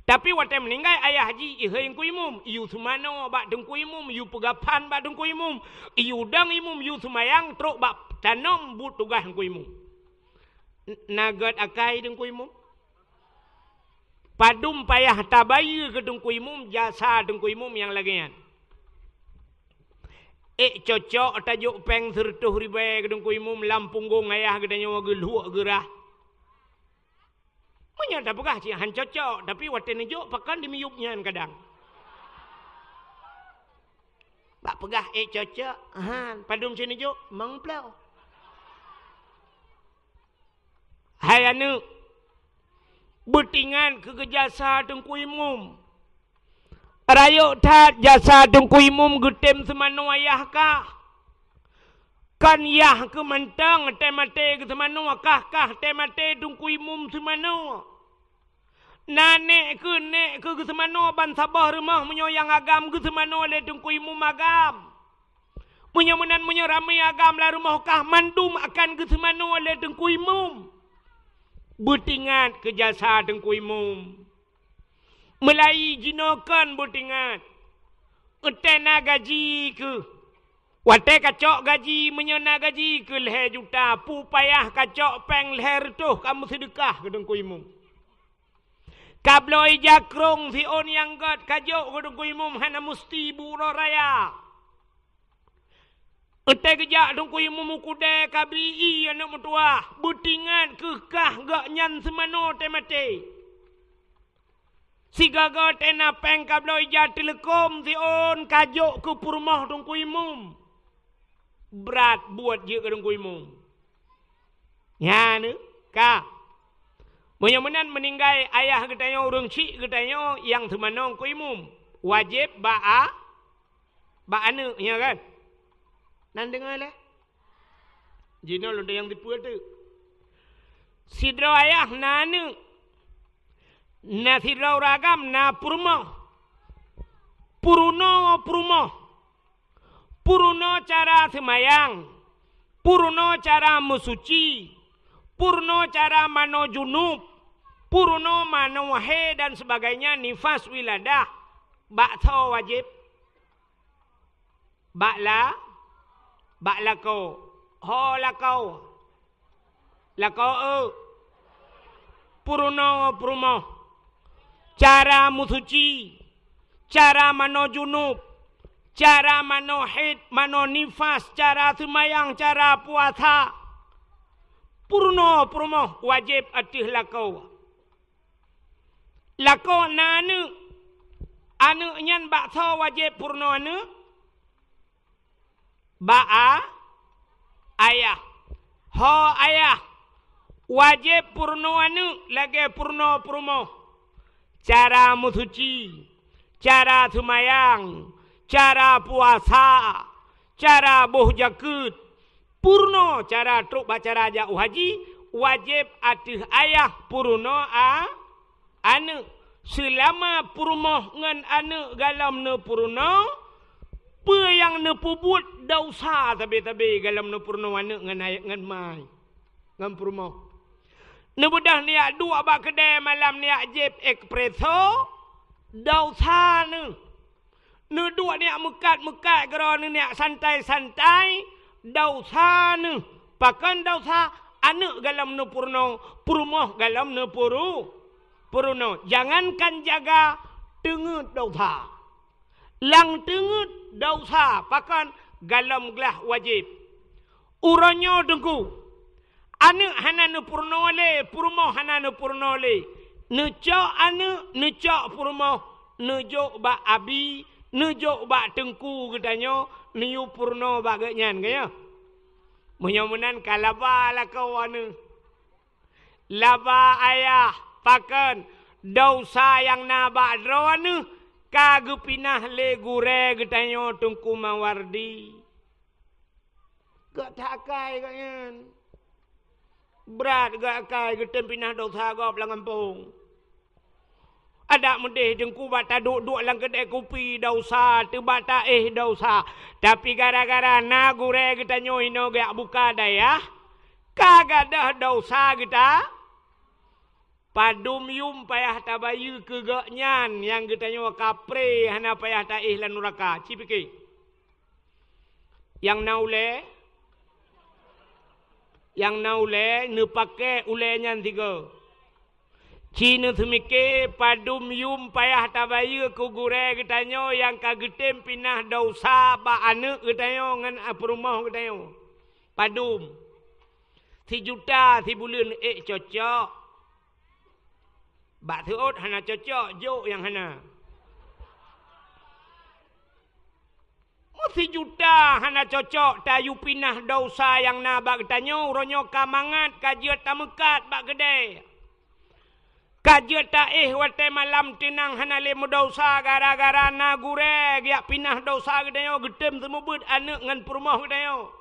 Tapi wate meninggal ayah haji ihoi dengku imum. Iu semana bak dengku imum. Iu pegapan bak dengku imum. Iu dang imum. Iu semayang truk bak tanam but tugas dengku imum. Nagat akai dengku imum. Padum payah tabayi ke dengku imum. Jasa dengku imum yang lagian. Cocok tajuk peng sertuh ribai ke dengku imum. Lampunggung ayah gedanya wageluak gerah. Menyata pegah cik han cocok. Tapi waktu ni juk pakan di miyupnya kadang. Bak pegah cocok. Padum sini juk mengplau. Hai anu. Betingan ke jasa Tengku Imum. Rayuk tat jasa Tengku Imum getem semano ayah kah? Kan yah ke mentang temate ke semano kah temate Tengku Imum semano. Nanek ke semano ban sabah rumah menyoyang agam ke semano le Tengku Imum agam. Menyamunan ramai agam la rumah kah mandum akan ke semano le Tengku Imum. Betingat ke jasa Tengku Imum. Melai jinokan betingat. Utena gaji ke. Wate kacok gaji menyona gaji ke leher juta. Pupayah kacok peng leher tuh kamu sedekah ke Tengku Imum. Kabloi jakrong si on yang gat kajok ke Tengku Imum hana musti buro raya. Ute kejak Tengku Imum kude kabri anak mutua. Betingat kekah gak nyan semano temate. Si gagal tena peng kabloi jat telekom si on kajok ke purmah Tengku Imum. Berat buat je ke Tengku Imum. Ya ni, kah. Menyamunan meninggal ayah katanya orang cik katanya yang temanong Tengku Imum. Wajib ba'ana, ya kan? Nan dengar lah. Jina londa yang tipu tu. Sidra ayah nana. Na sidra ragam na purma. Puruno. Puruno cara semayang. Puruno cara mesuci. Puruno cara mano junub. Puruno mano wahe dan sebagainya nifas wiladah. Bakso wajib. Bakla kau. Ho la kau. Puruno. Cara musuci. Cara mano junub. Cara mano haid. Mano nifas. Cara semayang. Cara puasa. Puruno. Wajib atih lakau. Lakau na anu. Anu nyan bakso wajib puruno anu. Ayah. Ho ayah. Wajib purno anu. Lagi purno. Cara musuci. Cara semayang. Cara puasa. Cara boh jakut. Purno. Cara truk bacara jauh haji. Wajib atih ayah purno anu. Selama purmo ngan anu galam ne purno. Pe yang ne pubut dausa tabe-tabe galam ne purno anu ngan mai. Ngan purmo. Nebudah niak dua bak kedai malam niak jeb espresso. Dausa ne. Ne dua niak mekat geron niak santai. Dausa ne. Pakan dausa anu galam ne purno. Purmo galam ne purno. Jangankan jaga tengut dausa. Lang tengut dausa. Pakan galam gelah wajib. Uranyo Tengku. Anu hana nu purno le, purmo hana nu purno le. Necok anu, necok purmo, nejok ba abi, nejok ba Tengku katanya, niu purno ba ganyan kaya. Menyamunan kalaba lah kau anu. Laba ayah pakan dausa yang naba dro anu kagu pinah le gure katanya Tengku Mawardi. Gak takai kanyan. Berat gak kai getem pinah dosa gop lang kampung. Ada mendeh Tengku bata duk lang kedai kopi dosa, tu bata dosa. Tapi gara-gara na gure kita nyoino gak buka daya. Kagak dah dosa kita. Padum yum payah tabayu ke gak nyan yang kita nyo kapre hana payah ta lan nuraka. Cipiki. Yang naule ne pakai ulenya tiga. Cina semike padum yum payah tabayu ku gure ketanyo yang kagetem pinah dosa ba anu ketanyo ngan aprumah ketanyo. Padum. 1 juta 1 bulan cocok. Bak teot hana cocok jok yang hana. 1 juta hana cocok tayu pinah dosa yang na bak tanyo ronyo kamangat kajiat tamekat bak gede. Kaje taih wate malam tinang hanale mudosa gara-gara na gureg yak pinah dosa gedayo gedem semubut anak ngan perumah gedayo.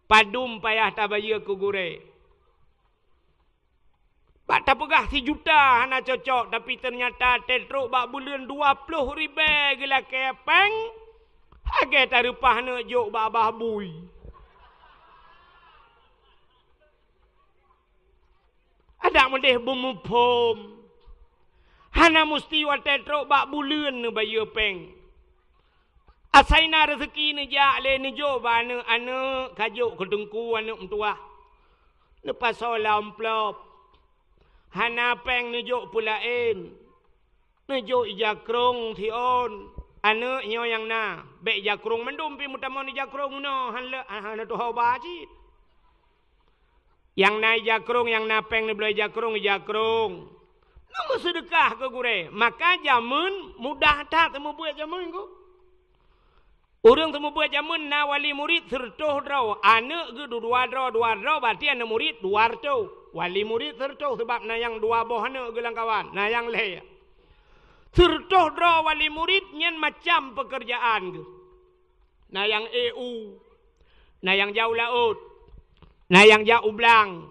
Padum payah tabaya ku gure. Pak tak pegah 1 juta hana cocok tapi ternyata tetruk bak bulan 20 ribu gila kepeng. Hage tarupah nak jok bak abah bui. Ada modeh bumupom. Hana musti wate trok bak bulan ne bayu peng. Asaina rezeki ne jak le ne jo ba ne ane kajuk kedengku ane mentua. Ne pasal amplop. Hana peng ne jo pulain. Ne jo ijakrong thion. Ane nyo yang na. Bek jakrong mendum pi mutamon ijakrong no. Hana tu hau bajit. Yang na jakrong, yang na peng ni boleh jakrong. Nama sedekah ke gure. Maka jamun mudah tak temu buat jamun ku. Orang temu buat jamun na wali murid sertoh draw. Anak ke dua draw berarti anak murid 200. Wali murid sertoh sebab na yang 2 boh anak gelang kawan. Na yang leh. Sertoh draw wali murid nyen macam pekerjaan ke. Na yang EU. Na yang jauh laut. Na yang jauh belang,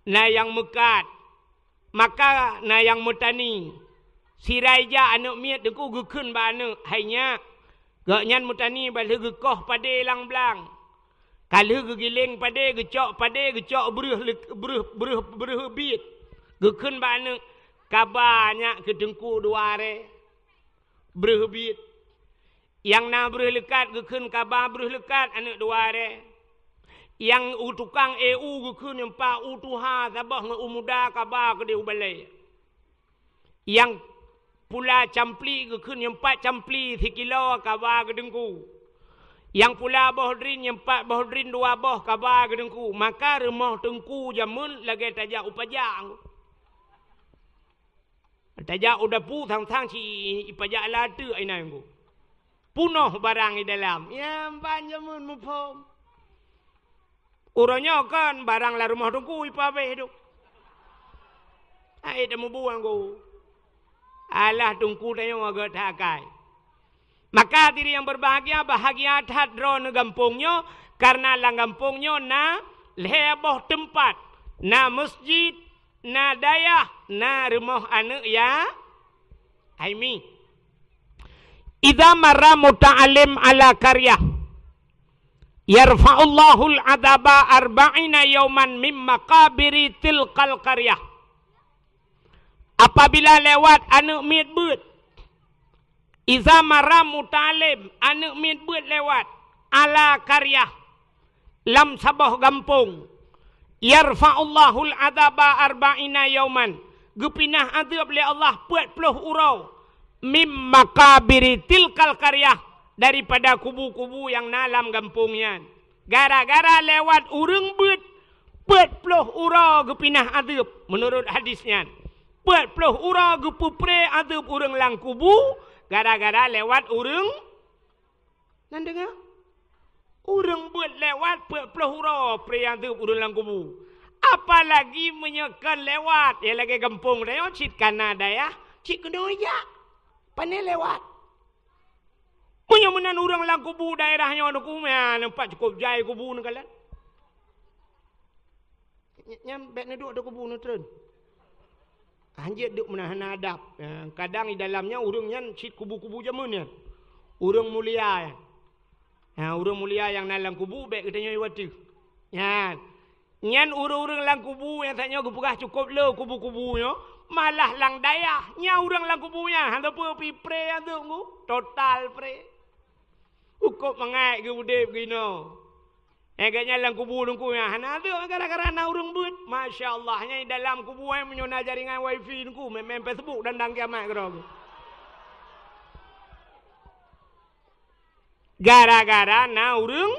na yang mekat, maka na yang metani. Sirai ja anak miat deku gekun ba anak hanya gaknyan metani balhe gekoh pade lang belang. Kalhe gegiling pade gecok beruh bit. Gekun ba anak kabanya kedengku 2 are. Beruh bit. Yang na beruh lekat gekun kabar beruh lekat anak 2 are. Yang tukang EU gekun yang pa utuha sabah nge umuda kabar ke dia balai. Yang pula campli gekun yang 4 campli 1 kilo kabar ke dengku. Yang pula bohdrin yang 4 bohdrin 2 boh kabar ke dengku. Maka rumah tengku jamun lagi tajak upajak. Tajak udah pu thang si ipajak latu aina ngku. Punoh barang di dalam. Ya banyak mun mupom. Urangnya kan barang lah rumah tunggu ipabeh tu. Ai temu buang go. Alah tungku tanya agak takai. Maka diri yang berbahagia bahagia tat drone gampungnya karena lang gampungnya na leboh tempat, na masjid, na dayah, na rumah anak ya. Aimi. Idza marra muta'allim ala qaryah yarfa'ullahul adaba 40 yauman mimma qabiri tilqal qaryah. Apabila lewat anak miat beut. Iza maram mutalim anak miat beut lewat ala qaryah lam sabah gampung. Yarfa'ullahul adaba 40 yauman. Gepinah adab oleh Allah 40 urau mimma qabiri tilqal qaryah. Daripada kubu-kubu yang nalam gampungnya. Gara-gara lewat urang beut 40 urang gepinah adab menurut hadisnya. 40 urang gepupre adab urang lang kubu gara-gara lewat urang. Nan dengar? Urang beut lewat 40 urang pre adab urang lang kubu. Apalagi menyekan lewat ya lagi gampung dah cik kana daya, cik kedoya. Pandai lewat. Punya menan orang lang kubu daerahnya ada kumia nampak cukup jai kubu ni kalan. Nyam bet ni duk ada kubu ni turun. Anjir duk menahan adab. Kadang di dalamnya urangnya cik kubu-kubu jamunnya. Urang mulia. Urang mulia yang nalang kubu bet katanya iwati. Nyan urang-urang lang kubu yang tanya gepegah cukup le kubu-kubunya. Malah lang dayah. Nya urang lang kubunya. Handa apa pi pre ada ngu. Total pre. Ukop mengai ke udip gino. Agaknya lang kubu dengku ya. Hana ada gara-gara na urang beut. Masya Allah. Nya dalam kubu yang menyona jaringan wifi dengku. Memang Facebook dan dang kiamat kerana. Gara-gara na urang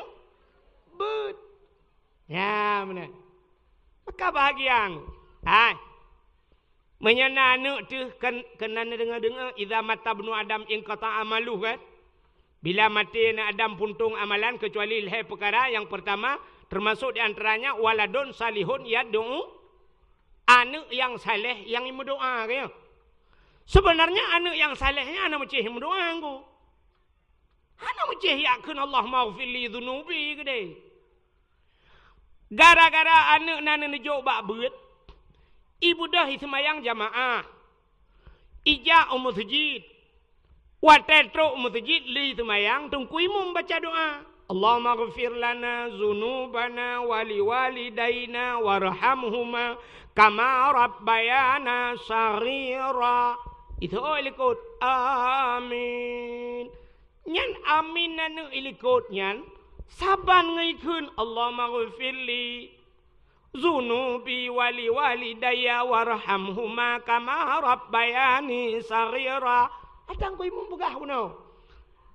beut. Ya benar. Maka bahagia. Hai. Menyana anak tu kena dengar-dengar. Iza mata benu Adam ingkata amaluh kan. Bila mati anak Adam puntung amalan kecuali perkara yang pertama termasuk di antaranya waladun salihun yad'u anak yang saleh yang berdoa kaya. Sebenarnya anak yang salehnya anak macam berdoa aku. Anak macam yakin Allah maghfir li dhunubi gede. Gara-gara anak nana nejo bak beut. Ibu dah semayang jamaah. Ija masjid. Watetro masjid li semayang tungkui membaca doa. Allahumma ghafir lana zunubana wali walidaina warhamhuma kama rabbayana saghira. Itu ilikut amin. Nyan amin nanu ilikut nyan saban ngaikun Allahumma ghafir li zunubi wali walidaya warhamhuma kama rabbayani saghira. Atang koi mum pegah puno.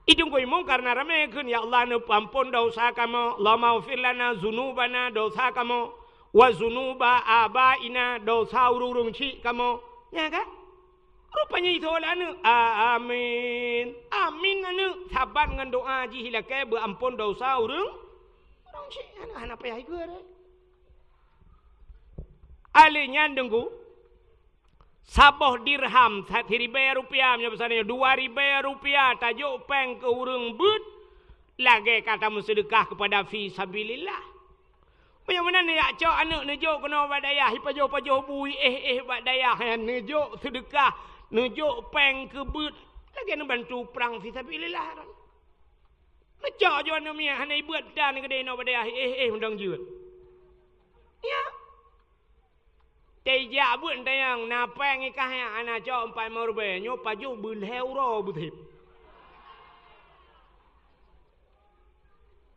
Idung koi mum karena rame kun ya Allah nu pampun dosa kamu. Allahumma ghafir lana zunubana dosa kamu wa zunuba abaina dosa urung ci kamu. Ya kan? Rupanya itu lah anu. Amin. Amin anu saban ngan doa ji hilake berampun dosa urung ci anak apa ya iku are. Alinya dengku saboh dirham 1,000 rupiah misalnya 2,000 rupiah tajuk peng ke urang but lagi kata sedekah kepada fi sabilillah. Bagaimana ni ya cok anak nejo kena badayah hipajo-pajo bui badayah nejo sedekah nejo peng ke but lagi nak bantu perang fi sabilillah. Nejo jo anu mia hanai buat dan gede no badayah undang jeut. Ya. Tejak buat tayang napeng ikahnya anak cok 4 rupiah nyo paju berheuro butip.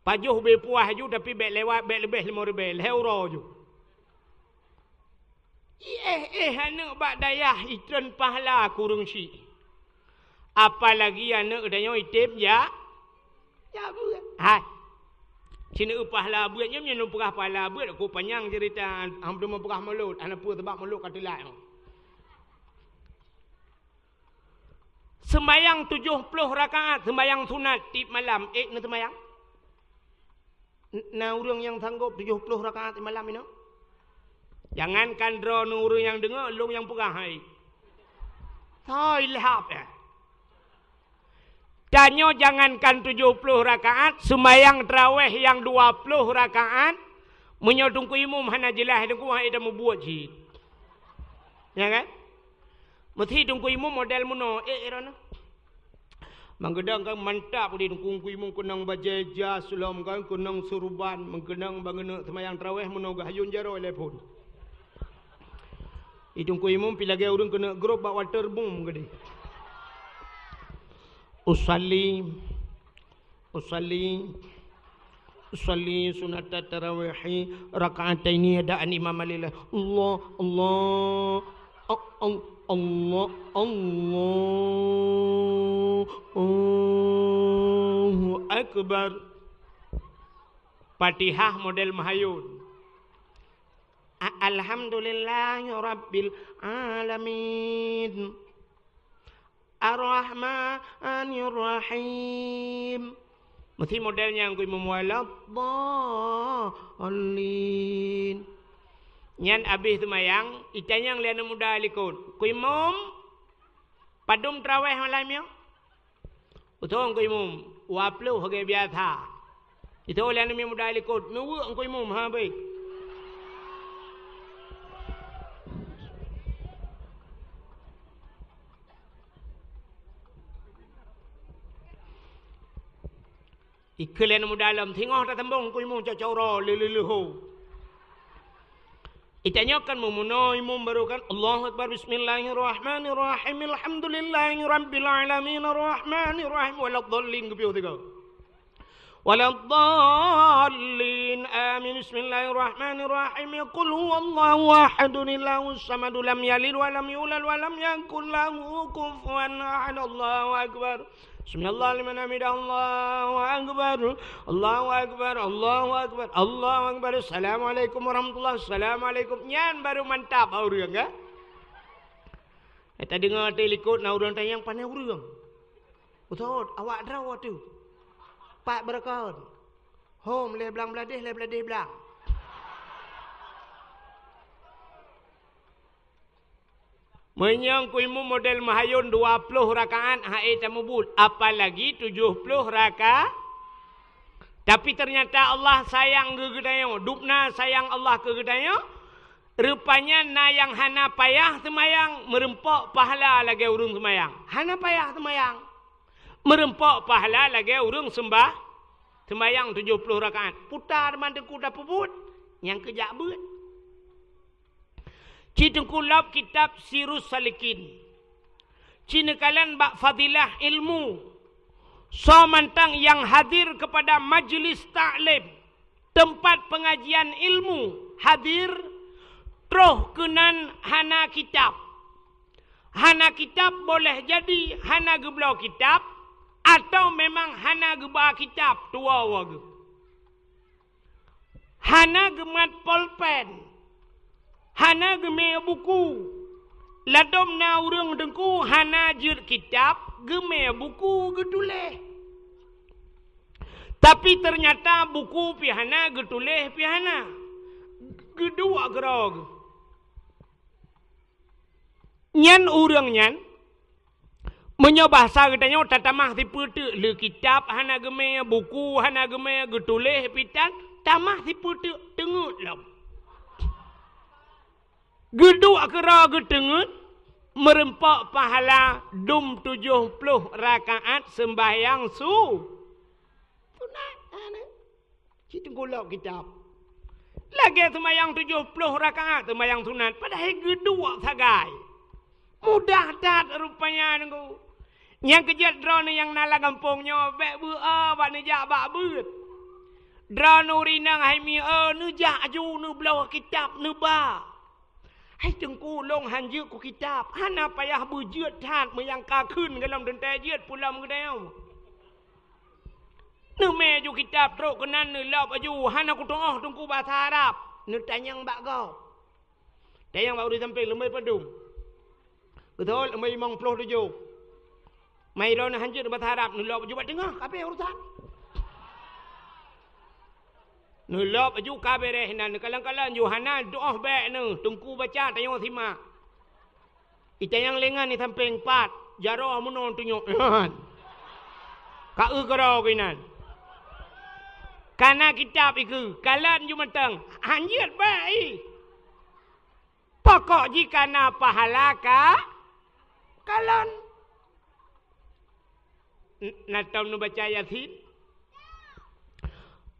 Paju berpuah ju tapi bek lewat bek lebih 5 rupiah heuro ju. Anak bak dayah itren pahala kurung si. Apalagi anak dayah itip ya. Ya buat. Hai. Cina pahala buatnya menyentuh perah pahala buat aku panjang cerita hampir memperah mulut anak pun tebak mulut kata lain. Sembayang 70 rakaat sembayang sunat tip malam na sembayang. Na urang yang sanggup 70 rakaat malam ini. Jangankan draw urang yang dengar long yang perah hai. Thôi lehap ya. Danyo jangankan 70 rakaat, sembayang tarawih yang 20 rakaat, menyodung ku imam hana jelas dan ku hai dah membuat jid. Ya kan? Mesti dong ku imam model muno erana. Manggadang kan mantap di dong ku imam kunang bajeja sulam kan kunang surban, manggadang bangena sembayang tarawih muno gahayun jaro telepon. Idung ku imam pilagi urang kena grup bak water boom gede. Usalli sunat tarawih raka'ataini adaan imam lillah. Allahu akbar. Fatihah model mahayun. Alhamdulillahi rabbil alamin. Ar-Rahmanir Rahim. Mesti modelnya yang kui memualat dhalin. Nyan abis tu mayang itanya yang liana muda likut. Kui mum padum tarawih malam ya. Utong kui mum waplu hage biasa. Itu liana muda likut. Nuwu kui mum ha baik. Iklan mudalam tengok tak tembong ku imum cacau leleho. Itanya kan memuno imum baru kan Allahu akbar bismillahirrahmanirrahim alhamdulillahi rabbil alamin arrahmanir rahim waladhdallin ku piu tiga. Waladhdallin amin bismillahirrahmanirrahim qul huwallahu ahadun illahus samad lam yalid wa lam yulad wa lam yakul lahu kufuwan ahad. Allahu akbar. Bismillah liman hamidah. Allahu akbar. Allahu akbar. Allahu akbar. Allahu akbar. Assalamualaikum warahmatullahi. Assalamualaikum. Nyan baru mantap urang ka. Eta dengar telikut na urang tayang pandai urang. Betul, awak draw tu. Pak berkon. Home le belang beladih belang. Menyang ku ilmu model mahayun 20 rakaat haid tamubul, apalagi 70 rakaat. Tapi ternyata Allah sayang ke gedayo, dupna sayang Allah ke gedayo. Rupanya na yang hana payah semayang merempok pahala lagi urung semayang. Hana payah semayang merempok pahala lagi urung sembah semayang 70 rakaat. Putar mandengku dah pebut yang kejak bet. Cidengkulap kitab Sirus Salikin. Cinekalan bak fadilah ilmu. So mantang yang hadir kepada majlis ta'lim. Tempat pengajian ilmu. Hadir. Roh kenan hana kitab. Hana kitab boleh jadi hana geblau kitab. Atau memang hana gebah kitab. Tua wagu. Hana gemat polpen. Hana geme buku. Ladom na urang dengku hana jir kitab geme buku getuleh. Tapi ternyata buku pihana getuleh pihana. Gedua gerog. Nyan urang nyan menyobahsa katanya tatamah tiputu le kitab hana geme buku hana geme getuleh pitan tamah tiputu tengut lam. Geduk kera gedengut merempak pahala 70 rakaat sembahyang sunat. Kita golok kitab. Lagi sembahyang 70 rakaat sembahyang sunat. Padahal geduk sagai. Mudah dat rupanya nengku. Yang kejat drone yang nala kampungnya bek bua bak nejak bak bet. Drone urinang hai mi nejak aju ne belau kitab ne ba. Hai tengku long hanjir ku kitab. Hana payah berjut hat yang kakun dalam dentai jut pulam kedai. Nu meju kitab teruk kenan nu lop aju. Hana ku tengah tengku bahasa Arab. Nu tanyang bak kau. Tanyang bak uri samping lembai padung. Betul lembai 57. Mai ron hanjir bahasa Arab nu lop aju bak tengah kape urusan. Nulop aju kabere hinan kalang-kalang Yohana doa baik nu tungku baca tayang simak. Ita yang lengan ni samping 4 jaro munon tunjuk. Ka gerau kinan. Kana kitab iku kalan ju mentang anjir baik. Pokok jika na pahala ka kalan. Natam nu baca Yasin.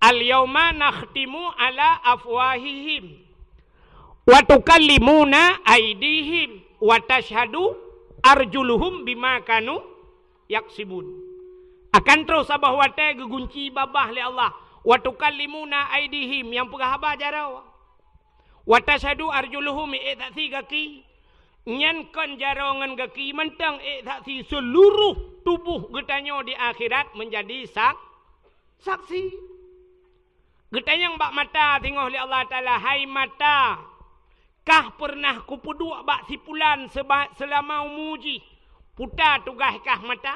Al-yawma nakhtimu ala afwahihim wa tukallimuna aydihim wa tashhadu arjuluhum bima kanu yaksibun. Akan terus abah wate gegunci babah li Allah wa tukallimuna aydihim yang pegah abah jarau wa tashhadu arjuluhum i'tasi gaki nyan kon jarau ngan gaki mentang i'tasi seluruh tubuh getanyo di akhirat menjadi saksi. Getanyang bak mata tengok li Allah Ta'ala. Hai mata. Kah pernah kupuduk bak sipulan selama umuji. Putar tugas kah mata.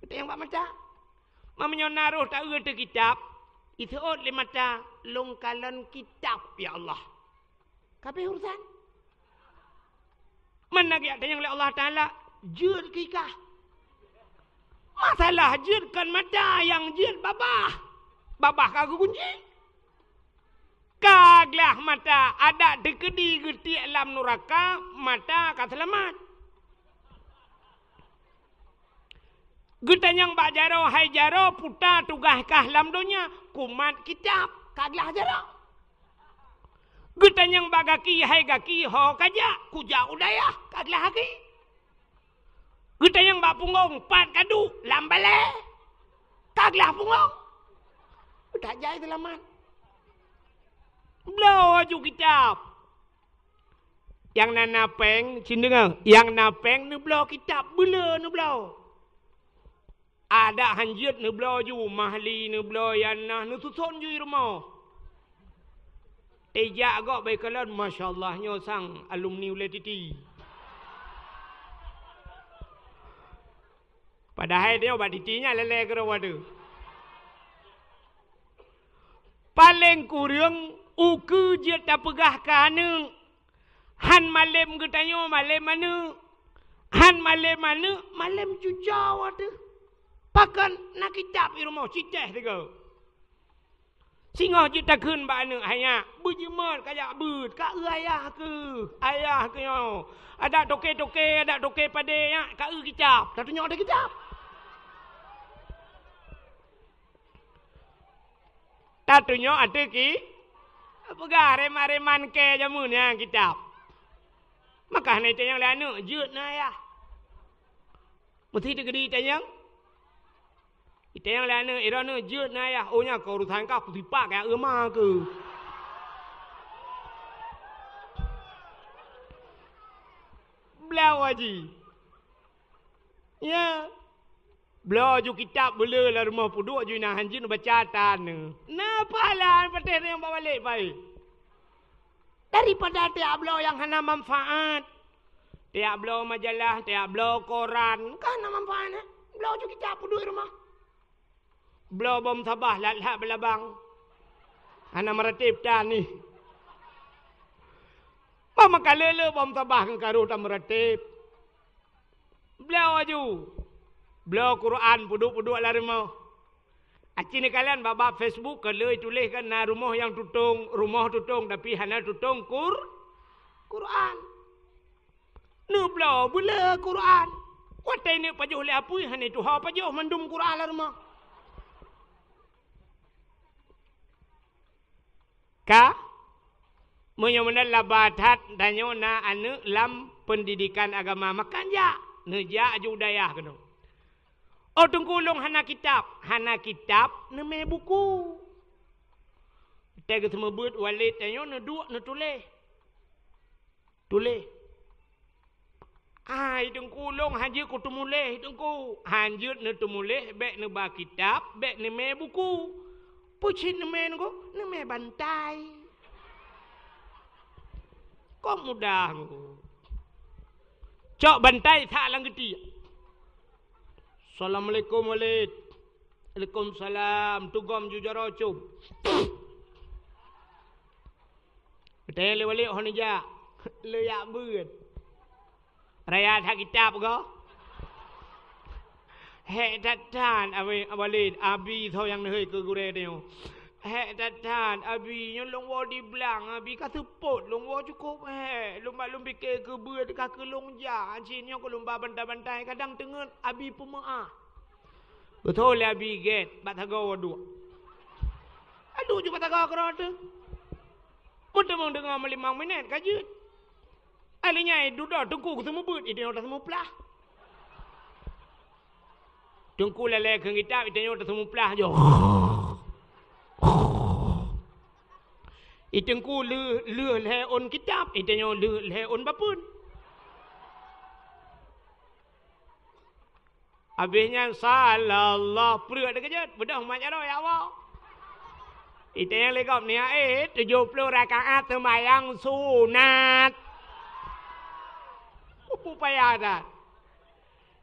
Getanyang bak mata. Mamanya naruh tak erti kitab. Itu li mata. Longkalan kitab ya Allah. Kapi urusan. Mana getanyang li Allah Ta'ala. Jir kikah. Masalah jirkan mata yang jir babah. Babah kagak kunci. Kaglah mata ada dekedi geti alam neraka mata ka selamat. Getanyang bak jaro hai jaro puta tugas kah lam dunia kumat kitab kaglah jaro. Getanyang bak gaki hai gaki ho kaja kuja udaya kaglah haki. Getanyang bak punggung 4 kadu lam bale kaglah punggung. Tak jai selamat. Belau aju kitab. Yang nanapeng, cindengang. Yang napeng ni belau kitab. Bela ni belau. Ada hanjit ni belau aju. Mahli ni belau yanah. Ni susun ju rumah. Tejak agak baik kalan. Masya Allahnya sang alumni oleh titi. Padahal dia obat titinya lelai ke rawada. Paling kurang uku je tak pegah kana han male malam ke tanya malam mana? Han malam mana? Malam jujau ada. Pakan nak kitab di rumah ciceh tiga. Singa kita kun ba anu hanya berjemat kayak ber kak ayah ke yo. Ada toke-toke, ada toke pade ya, kak kitab. Tak tunjuk ada kitab. Tak tunjuk ada ki. Apa reman ke jamunya kitab. Maka ni tayang lanu jut na ya. Mesti digedi tayang. Tayang lanu irana jut na ya. Oh nya kau urusan kau putih pak kayak emah ke. Belau haji. Ya. Belau ju kitab bela lah rumah puduk ju nak hanjin baca tan. Napa lah patih yang bawa balik baik. Daripada tiap belau yang hana manfaat. Tiap belau majalah, tiap belau koran. Kan hana manfaat. Belau juga kitab pun di rumah. Belau bom sabah, lat-lat belabang. Hana meratib tan ni. Mama kalele bom sabah kan karuh tak meratib. Belau aju. Belau Quran puduk-puduk lah rumah. Aci ni kalian babak Facebook kalau tulis kan na rumah yang tutung, rumah tutung tapi hana tutung Quran. Nu blau bula Quran. Watai ni pajuh le apui hana tu ha pajuh mandum Quran lah rumah. Ka menyamana labatat danyo na anu lam pendidikan agama makan ja, neja judayah kena. Oh tungkulung hana kitab neme buku. Tega semua buat walid tanyo na dua na tulis. Ai tungkulung hanje ku tumulih tungku. Hanjut na tumulih bek na ba kitab, bek neme buku. Pucin neme ko, neme bantai. Kok mudah ko. Cok bantai tak lang geti. Assalamualaikum walid. Waalaikumsalam. Tugam jujara cub. Betul walid hon ja. Le yak beut. Raya tak kitab ko. He tatan walid abi thau yang hei ke gure dia. He tatan abi nyolong wa di belang abi ka sepot long wa cukup he. Lomba ke beut ka ke long ja. Cin yo ko lomba bantai-bantai kadang tengen abi pemaah. Betul lah abi get batagaw adu. Adu je batagaw kerana. Mudah mong dengar 5 minit kajut. Alinya duduk tungku semua beut itu dah semua pelah. Tungku lele ke kitab itu dah semua pelah je. Itengku le on kitab itu le on bapun. Habisnya salallah perut ada kejut. Bedah mak jaro ya Allah. Itu yang legap ni 70 rakaat sembahyang sunat. Apa payah dah.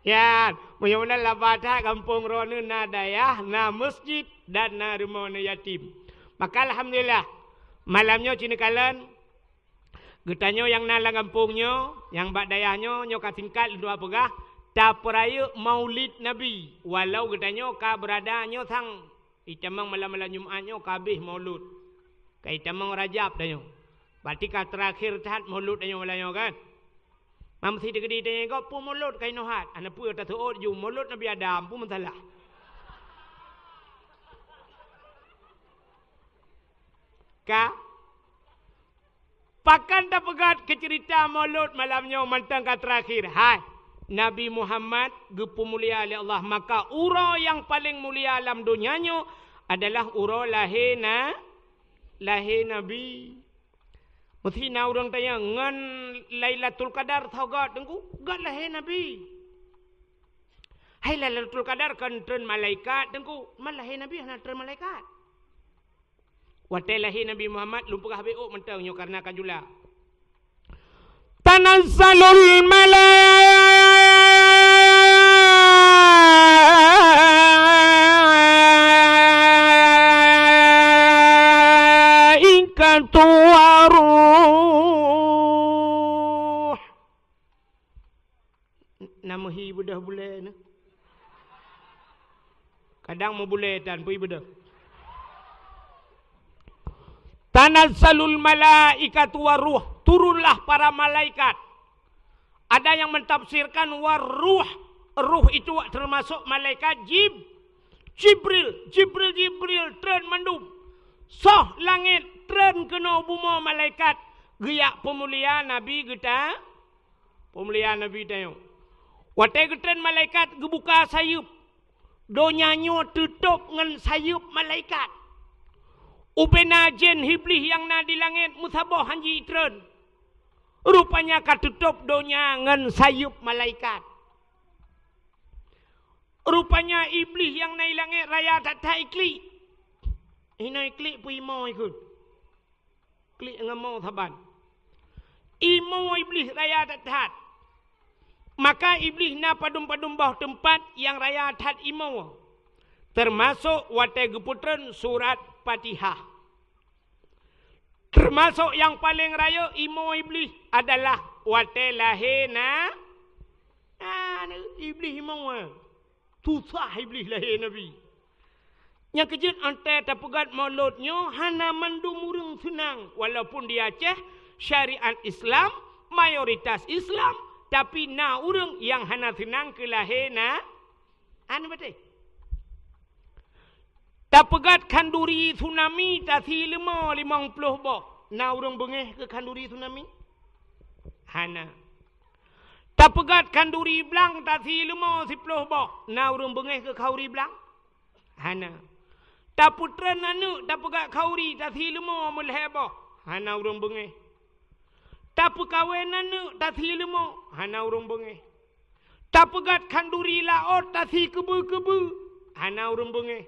Ya, macam labata kampung rona na dayah, na masjid dan na rumah na yatim. Maka alhamdulillah malamnya cina kalan getanyo yang na kampungnya, yang bak dayahnya nyo kasingkat dua pegah. Tak peraya maulid Nabi. Walau katanya ka beradanya sang itamang malam-malam Jumaatnya kabih maulud. Ka itamang Rajab danyo. Berarti ka terakhir tahat maulud danyo malamnya kan. Mam si digedi danyo kau pu maulud kai nohat. Ana pu ta tuot ju maulud Nabi Adam pu masalah. Ka pakan dah pegat ke cerita maulud malamnya mantang ka terakhir. Hai Nabi Muhammad gepu mulia oleh Allah. Maka ura yang paling mulia dalam dunianya adalah ura lahir Nabi. Mesti na orang tanya ngan Lailatul Qadar tahu gak tengku gak lahir Nabi. Hai Lailatul Qadar kan tren malaikat tengku mal lahir Nabi hana tren malaikat. Watai lahir Nabi Muhammad lumpah habis mentang nyo karena kajula. Tanazzalul malaikatu waruh nama hi bedah boleh na. Kadang mau boleh dan pui bedah. Tanazzalul malaikatu waruh, turunlah para malaikat. Ada yang mentafsirkan waruh, ruh itu termasuk malaikat Jibril tren mandum. Soh langit tren kena buma malaikat giyak pemuliaan Nabi kita. Pemuliaan Nabi tayo. Watai getren malaikat gebuka sayup. Donyanyo tutup ngan sayup malaikat. Upena jen hiblis yang na di langit musabah hanji tren. Rupanya katutup donya ngan sayup malaikat. Rupanya iblis yang naik langit raya tak iklik. Hina iklik pun imo ikut. Klik dengan mau taban. Imo iblis raya tak. Maka iblis na padum-padum bawah tempat yang raya tak imo. Termasuk watai geputren surat Fatihah. Termasuk yang paling raya imo iblis adalah watai lahirna. Iblis imo. Susah iblis lahir Nabi. Yang kejut antai tapugat mauludnya hana mandum urang senang. Walaupun di Aceh syariat Islam, mayoritas Islam, tapi na urang yang hana senang ke lahir na. Anu betul. Tapugat kanduri tsunami tasi 50 boh. Na urang bengeh ke kanduri tsunami? Hana. Tapegat kanduri blang tasi 50 boh. Na urang bengeh ke kauri blang? Hana. Taputran anu tapegat kauri tasi 50 mulhe boh. Hana urang bengeh. Tapu kawen anu tasi 50. Hana urang bengeh. Tapegat kanduri laot tasi kebu-kebu. Hana urang bengeh.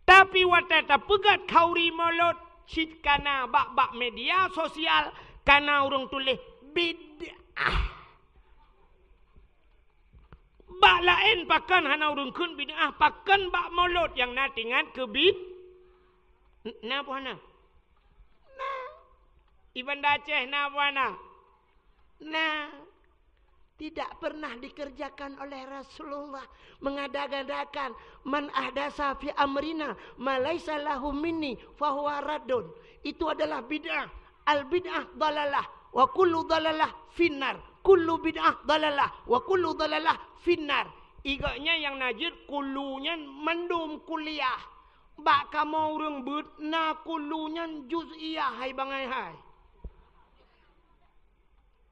Tapi watai tapegat kauri molot sit kana bak-bak media sosial kana urang tulis bid'ah. Bak lain pakan hana urang kun bid'ah pakan bak molot yang natingan ke bid. Na apa hana? Na. Iban Aceh na apa hana? Na. Tidak pernah dikerjakan oleh Rasulullah mengadakan man ahdasa fi amrina ma laisa lahu minni fahuwa raddun. Itu adalah bid'ah. Al bid'ah dalalah wa kullu dalalah finnar. Kullu bid'ah dalalah wa kullu dalalah finnar. Iganya yang najir kulunya mendum kuliah. Bak kamu urang beut na kulunya juz'iyah hai bangai hai.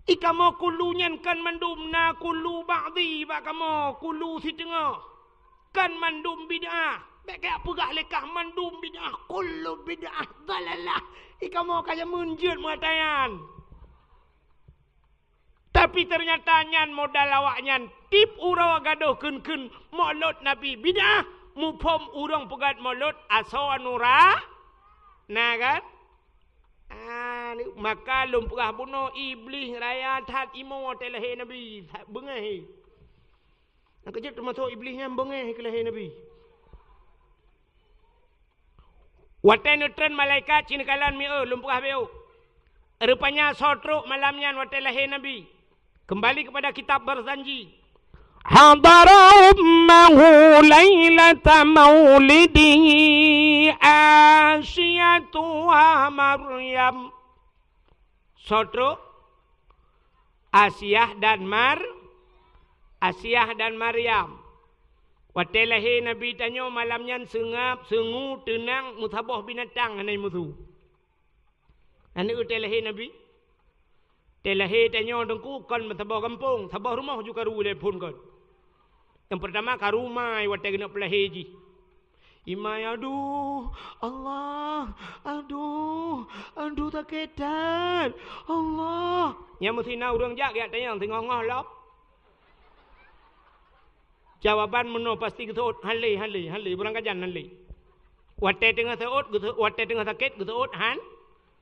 Ikamo kulunya kan mendum na kulu ba'di bak kamu kulu si tengah. Kan mendum bid'ah. Bak kaya pegah lekah mendum bid'ah. Kullu bid'ah dalalah. Ikamo kaya munjut mengatakan. Tapi ternyata nyan modal awaknya tip urawa gaduh kun maulud Nabi bid'ah mupom urang pegat maulud aso anura nah kan maka lumpurah bunuh iblis raya tat imo telahir Nabi bengeh nak kejut termasuk iblisnya bengeh ke lahir Nabi watai nutren malaikat cinikalan mi lumpurah beu rupanya sotruk malamnya watai lahir Nabi. Kembali kepada kitab berjanji. Hadara ummahu lailata maulidihi Asyatu wa Maryam. Sotro Asyah dan Maryam. Watai lahir Nabi tanya malamnya sengap, sengu, tenang, musabah binatang anai musuh. Anu watai lahir Nabi. Telahir tanya dengku kan sabah kampung, sabah rumah juga ru telefon kan. Yang pertama ka rumah watai kena pelahir ji. Imai aduh Allah, aduh taketan. Allah. Nya mesti na urang jak ya tanya tengah ngah lop. Jawaban meno pasti geut hale burang kajan hale. Watai tengah seut, watai tengah sakit geut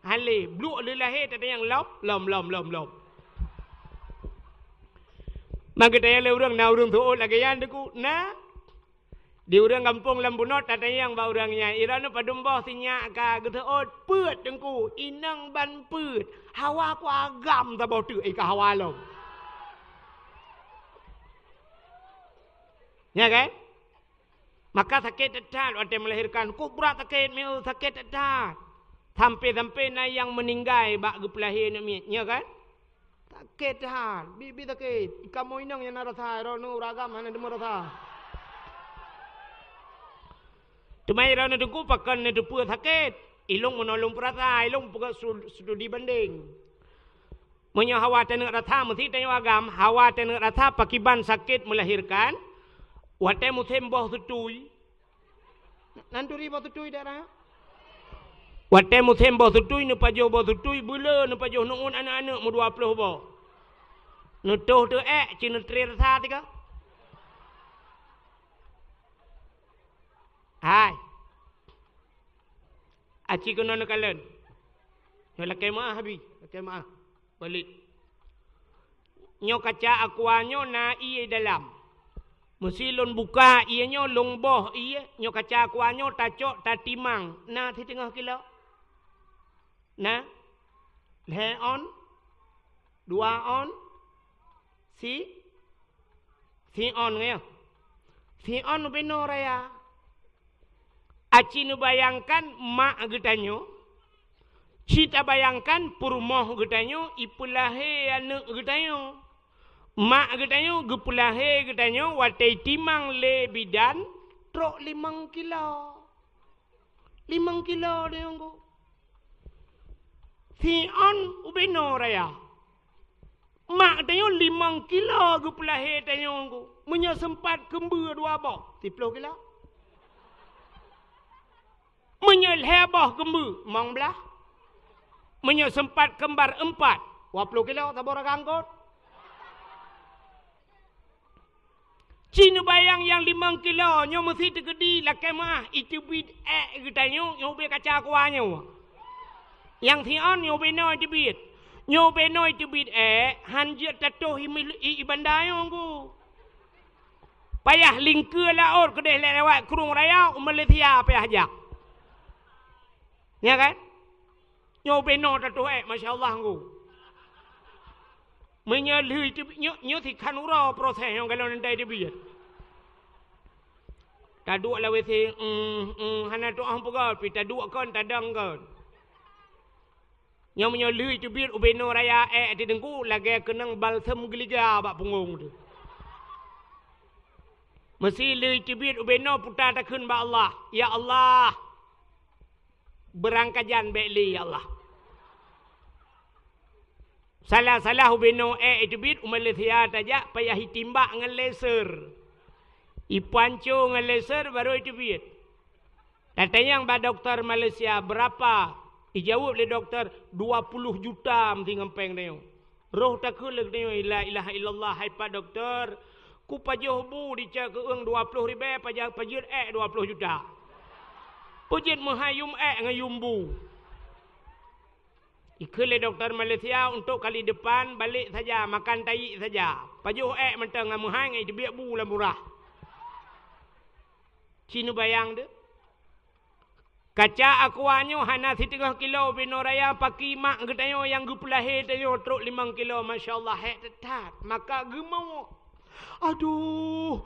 hale bluk le lahir tak ada yang lom. Maka tanya le urang na urang tuot lagi yan deku na di urang kampung lambunot tak ada yang ba urangnya irana padumbah sinyak ka geut peut dengku inang ban peut hawa ku agam ta bau tu ka hawa lom Ya kan? Maka sakit tetat waktu melahirkan. Kok berat sakit meu sakit tetat. Sampai-sampai na yang meninggal bak gepelahir nak mi. Ya kan? Sakit tetat. Bibi sakit. Kamu inang yang narasa rono ragam mana demo rasa. Tumai rono dengku pakan ne depu sakit. Ilung menolong perasa, ilung pukul studi banding. Menyo hawa tenek rasa mesti tanya agam, hawa tenek rasa pakiban sakit melahirkan. Wate musim boh tutui. Nanturi boh tutui darah. Wate musim boh tutui nu pajoh boh tutui bula nu pajoh nuun anak-anak mu 20 boh. Nu toh tu cina tri rasa tiga. Hai. Aci kena nak kalen. Yo lakai maah habis, lakai maah. Balik. Nyo kaca akuanyo na iye dalam. Mesti lon buka ianya long boh iya nyo kaca akuanyo tacok tatimang na di tengah kilo. Na. Le on. 2 on. Si on ngayo. Si on beno raya. Aci nu bayangkan mak getanyo. Cita bayangkan purmoh getanyo ipulahe anak getanyo. Mak getanyo gepulahe getanyo watai timang le bidan trok 5 kilo. 5 kilo dia nggo. Si on ubeno raya. Mak getanyo 5 kilo gepulahe getanyo nggo. Munya sempat kember 2 boh 10 kilo. Munya leboh kember mong belah. Munya sempat kembar 4 20 kilo tabor angkut. Cina bayang yang 5 kilo nyo mesti tegedi lakai mah itu bid getanyo nyo be kaca kuanyo. Yang tion nyo be no itu bid. Nyo be no itu bid hanjat tatoh ibandayo nggo. Payah lingke laut kedeh lewat kurung raya Malaysia payah ajak. Ya kan? Nyo be no tatoh masya-Allah nggo. Menyalui itu nyo ti kanura proses yang kalau nanti dia biar. Taduk lah wesi hana tu ang pegal pi taduk kan tadang kan. Nyo menyalui itu biar ubeno raya di dengku lagi kenang balsam geliga bak punggung tu. Mesti lui itu biar ubeno putar takun ba Allah. Ya Allah. Berangkajan beli ya Allah. Salah ubeno itu bit Malaysia tajak payah hitimbak dengan laser. Ipanco dengan laser baru itu bit. Katanya yang ba doktor Malaysia berapa? Dijawab oleh doktor 20 juta mesti ngempeng dia. Roh tak kelek dia la ilaha illallah hai pak doktor. Ku pajoh bu dicak ke eng 20 ribu pajak 20 juta. Pujit menghayum ngayum bu. Ikut doktor Malaysia untuk kali depan balik saja makan tai saja. Pajuh mentang ngamuhang itu biak bu lah murah. Cina bayang de. Kaca akuanyo hana 3 kilo binoraya paki mak getanyo yang gupulahe tayo truk 5 kilo masya-Allah tetat. Maka gemau. Aduh.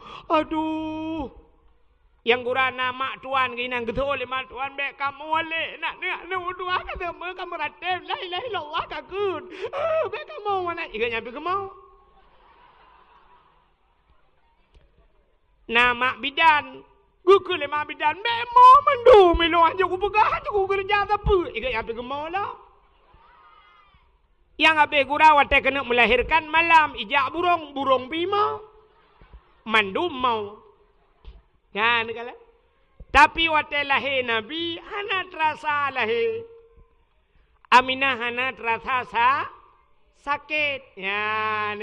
Yang gurana mak tuan ginang getol mak tuan bek kamu wale nak dua kata me kamu ratem la ilaha illallah kakun bek kamu mana iga nyampe kemau nama bidan gugu le mak bidan bek mo mandu melo anja ku pegah ku kerja apa iga nyampe kemau lah yang abe gurawa te kena melahirkan malam ijak burung bima mandu mau. Kan kala. Tapi waktu lahir Nabi hana terasa lahir. Aminah hana terasa sakit. Ya,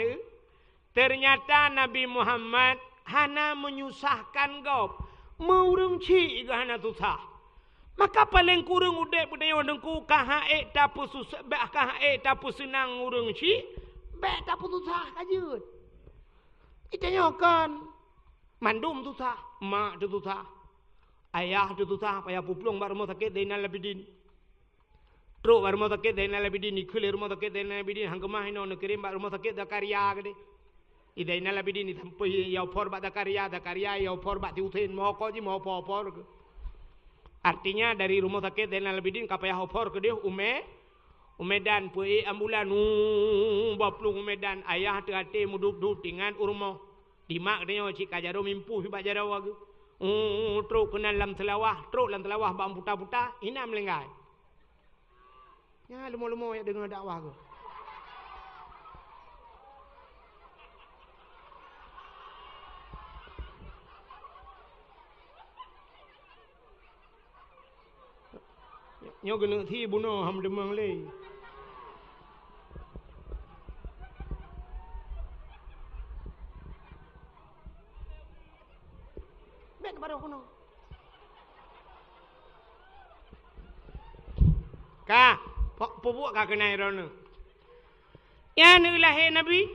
ternyata Nabi Muhammad hana menyusahkan kau. Murung ci hana susah. Maka paling kurang udah budaya dengku kahae tapu susah, kahae tapu senang urung ci, tapu susah kajut. Itanya kan. Mandum susah, mak tu susah, ayah tu susah, payah puplung bar rumah sakit dengan labidin. Truk bar rumah sakit dengan labidin, ikut rumah sakit dengan labidin, hangkemah ino nak kirim bar rumah sakit dah karya gede. Idaina labidin itampai yau por bak karya yau por bak tiutin mau ko ji mau por. Artinya dari rumah sakit Zainal Abidin kapaya hopor ke dia umedan pui ambulan baplung umedan ayah hati mudup dengan urmo dimak dia cik kajaro mimpu hibak jaro wagu truk kenal lam telawah bang buta ina melenggai ya lumo ya dengar dakwah aku nyo gena thi bunuh ham demang le ben baru kuno ka pupuk ka kenai rono ya ni lahir nabi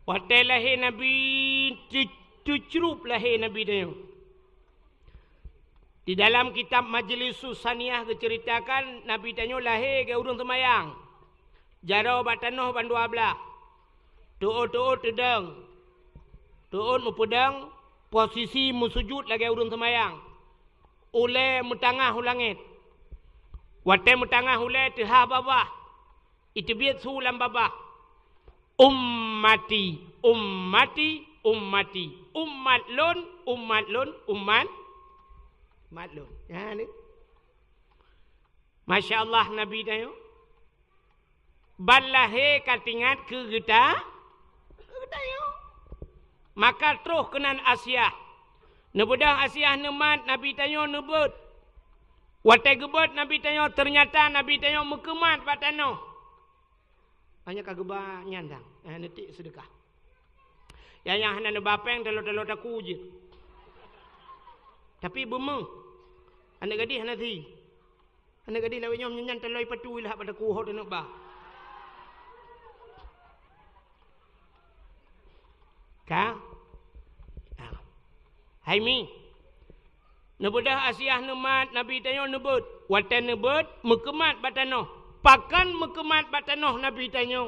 watai lahir nabi tucrup lahir nabi dia. Di dalam kitab Majlis Susaniyah diceritakan Nabi tanya lahir ke urung semayang. Jarau batanoh ban 12. Tu'ut tedang. Tu'ut mupedang posisi musujud lagi urung semayang. Ule mutangah ulangit. Wate mutangah ule tehah babah. Itu biat sulam babah. Ummati. Ummat maklum. Ya ni. Masya Allah Nabi tayo. Balahe katingat ke kita. Tayo. Maka terus kenan Asia. Nebudang Asia nemat Nabi tayo nebut. Watai gebut Nabi tayo ternyata Nabi tayo mekemat batano. Hanya kageba nyandang. Netik sedekah. Yang hana nebapeng telur-telur taku je. Tapi bemeng. Anak gadis nanti. Anak gadis lawak nyom nyanyan teloi patu lah pada kuhor nak bah. Ka? Hai mi. Nebudah Asia nemat Nabi tanya nebut. Watan nebut mekemat batanoh. Pakan mekemat batanoh Nabi tanya.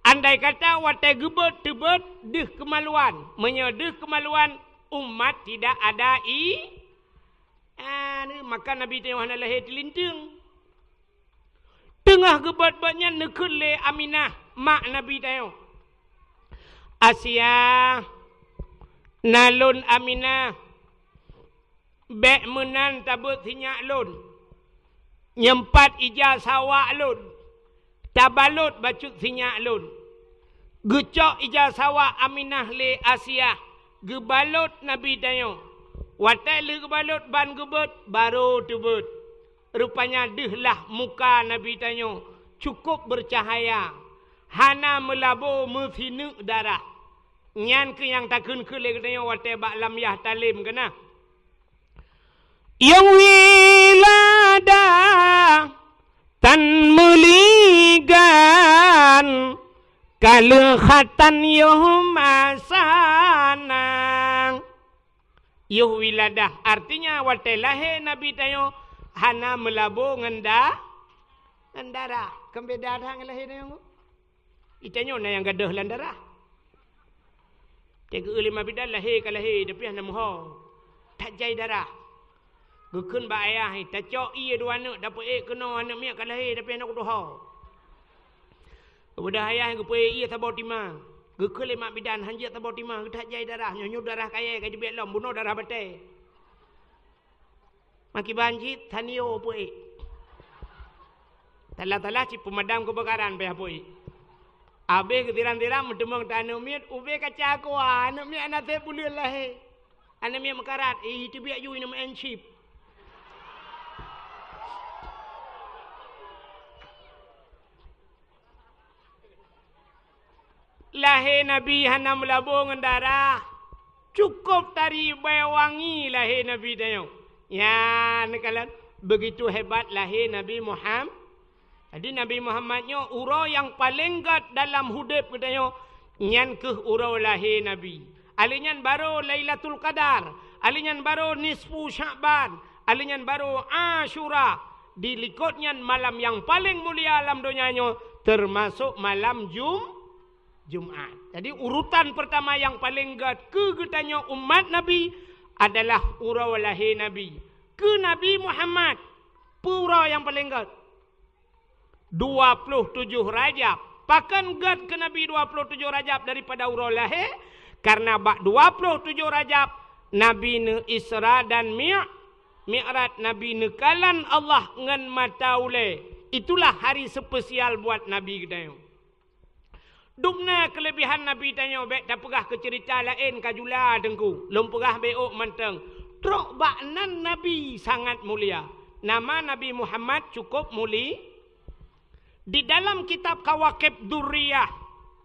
Andai kata watai gebut tebut deh kemaluan. Menyedeh kemaluan umat tidak ada maka Nabi tengok hana lahir telintung. Tengah gebat-batnya nekul le Aminah mak Nabi tengok. Asia nalun Aminah bek menan tabut sinyak lun. Nyempat ija sawak lun. Tabalut bacut sinyak lun. Gecok ija sawak Aminah le Asia. Gebalut Nabi tengok. Watai le gebalut ban gebut baru tebut. Rupanya dehlah muka Nabi tanya. Cukup bercahaya. Hana melabur mefinu darah. Nyan ke yang takun ke le tanya watai bak lam yah talim kena. Yang wilada tan muligan kalukhatan yuhmasanang. Yuh wiladah artinya watai lahir Nabi tayo hana melabur ngenda darah kembe darah ng lahir tayo itanyo na yang gadah lan darah tega lima bidan lahir ka lahir tapi hana muho tak jai darah gukun ba ayah tak cok iya dua anak dapat kena anak miak ka lahir tapi anak doha kemudian ayah gupe iya tabau timah gekele mak bidan hanjat tabau timah tak jai darah nyonyo darah kaya kai dibiat lom bunuh darah batai maki banjit tanio pui tala ci pemadam kebakaran pe pui abe ketiran-tiran medemong tanu miat ube kaca ko anak miat nate bulil lah anak miat mekarat itu biak you nama enchip lahir Nabi hana melabur darah. Cukup tari wangi lahir Nabi tanya. Ya, nekalan begitu hebat lahir Nabi Muhammad. Jadi Nabi Muhammadnya urau yang paling gat dalam hidup katanya. Nyan ke urau lahir Nabi. Alinyan baru Lailatul Qadar. Alinyan baru nisfu Sya'ban. Alinyan baru Ashura. Dilikutnya malam yang paling mulia alam dunianya termasuk malam Jumat. Jadi urutan pertama yang paling kegetanya umat Nabi adalah urau lahir Nabi. Ke Nabi Muhammad. Pura yang paling 27 Rajab. Pakan gad ke Nabi 27 Rajab daripada urau lahir. Karena bak 27 Rajab Nabi ne Isra dan Mi'raj. Nabi ne kalan Allah ngan mata ule. Itulah hari spesial buat Nabi kita. Dukna kelebihan Nabi tanya bek tak pegah ke cerita lain kajula dengku. Lom pegah beok menteng. Trok baknan Nabi sangat mulia. Nama Nabi Muhammad cukup mulia. Di dalam kitab Kawakib Durriyah,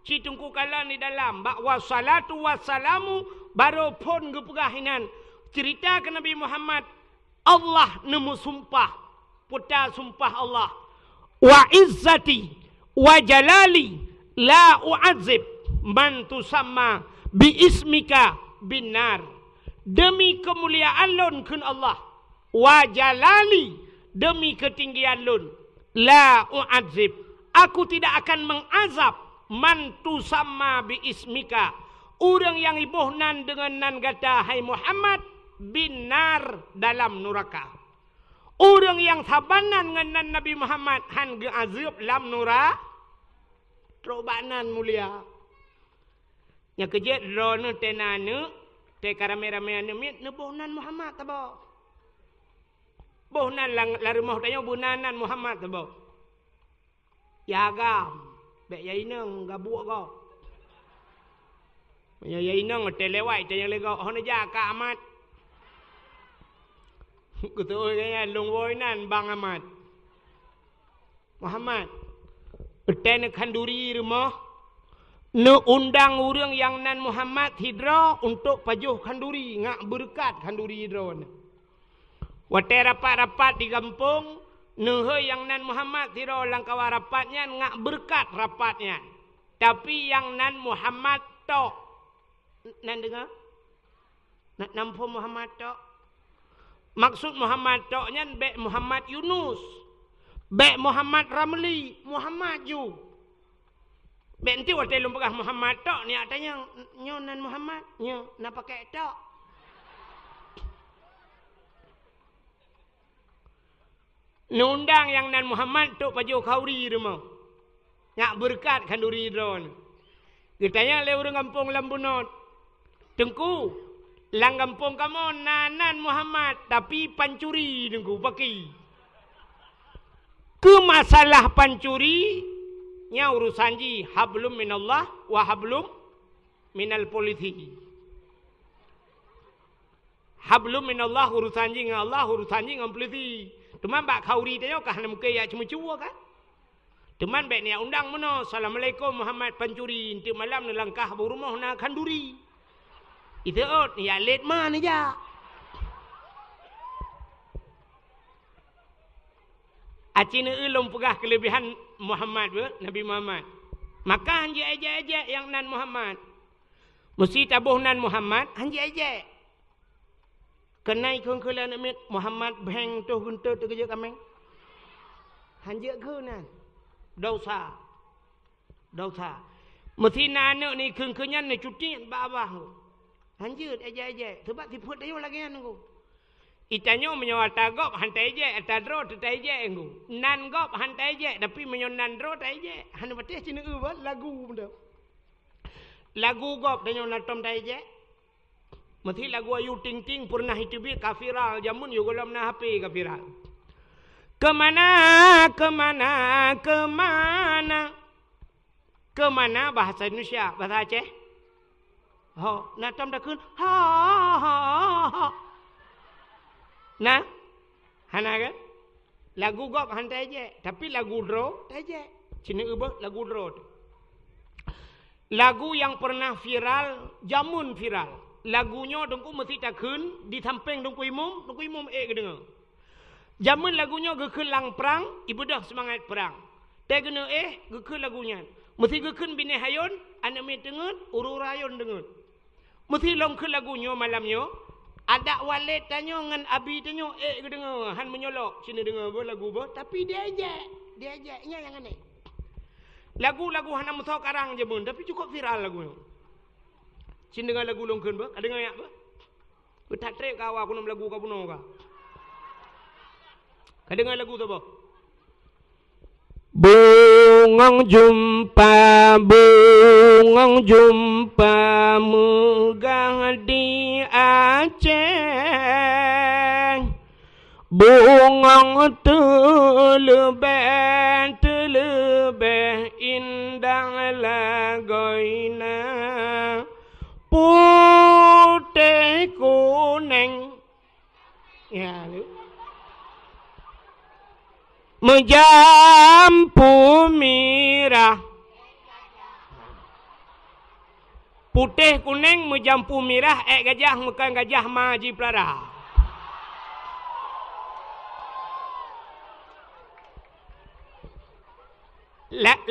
citungku kala di dalam bak wassalatu wassalamu baru pun gepegahinan cerita ke Nabi Muhammad. Allah nemu sumpah, putar sumpah Allah. Wa izzati wa jalali la u'adzib man tusamma bi ismika binar. Demi kemuliaan lun kun Allah. Wa jalali, demi ketinggian lun. La u'adzib, aku tidak akan mengazab man tusamma bi ismika. Orang yang ibuhnan dengan nan kata hai Muhammad binar dalam neraka. Orang yang sabanan dengan nan Nabi Muhammad han geazab dalam neraka. Trobanan mulia. Yang kejet rono tenane te karame-rame mit nebuhnan Muhammad tabo. Bohnan lari moh tanya bunanan Muhammad tabo. Ya agam, bek yai nang gabuak kau. Yai nang telewai tanya lego hone jaka amat. Kutu kaya lungwoi nan bang amat. Muhammad Uten kanduri rumah ne undang orang yang nan Muhammad hidra untuk pajuh kanduri ngak berkat kanduri hidra. Wate rapat-rapat di kampung ne yang nan Muhammad hidra langkawa rapatnya ngak berkat rapatnya. Tapi yang nan Muhammad tok nan dengar? Nak nampu Muhammad tok. Maksud Muhammad toknya bek Muhammad Yunus. Bek Muhammad Ramli, Muhammad ju. Bek nanti waktu lu pegah Muhammad tok ni atanya nyonan Muhammad, nyo nak pakai tok. Nundang yang nan Muhammad tok baju kauri rumah. Nak berkat kanduri drone. Kitanya le urang kampung Lambunot. Tengku, lang kampung kamu nanan Muhammad tapi pancuri tengku pakai. Ke masalah pancuri nya urusan ji hablum minallah wa hablum minal polisi. Hablum minallah urusan ji dengan Allah, urusan ji dengan polisi. Teman bak kauri tanya kah nak muka ya cuma-cuma kan? Teman bak ni undang mana? Assalamualaikum Muhammad pancuri inti malam ni langkah berumah nak kanduri. Itu ot ya let mana ja. Acina ulum pegah kelebihan Muhammad Nabi Muhammad. Maka hanji aja yang nan Muhammad. Mesti tabuh nan Muhammad hanji aja. Kenai kong kala nak Muhammad beng tu guntur tu kerja kami. Hanji ke nan. Dosa. Mesti nak ni kengkenyan ni cuti babah. Hanji aja. Sebab tiput ayo lagi kan aku. Itanyo menyawa tagop hantai je atadro tetai je engu. Nan gop hantai je tapi menyo nan dro tai je. Han patih cina lagu benda. Lagu gop danyo natom tai je. Mesti lagu ayu ting ting pernah hitibi kafiral jamun yo golam na HP kafiral. Kemana bahasa Indonesia, bahasa Aceh. Ho, natom dah kun. Ha. Nah, hana kan? Lagu gop hantai je, tapi lagu dro tai je. Cina ubah lagu dro. Lagu yang pernah viral, jamun viral. Lagunya dongku mesti takun di samping dongku imum dengar. Jamun lagunya gekelang perang, ibu dah semangat perang. Tak kena gekel lagunya. Mesti gekun bini hayun, anak mi dengar, ururayun dengar. Mesti long ke lagunya malamnya. Ada walid tanya dengan abi tanya, ke dengar, han menyolok, sini dengar lagu apa, tapi dia ajak, nya yang aneh. Lagu-lagu hana muthok karang je pun, tapi cukup viral lagu ni. Cin dengar lagu longkeun ba? Ada dengar yak ba? Betak trek kawa aku nam lagu ka puno ka. Ka dengar lagu tu ba? Bungong jumpa megah di Aceh. Bungong telebeh indah lagoina. Putih kuning ya menjampu mirah. Putih kuning menjampu mirah gajah makan gajah maji pelara.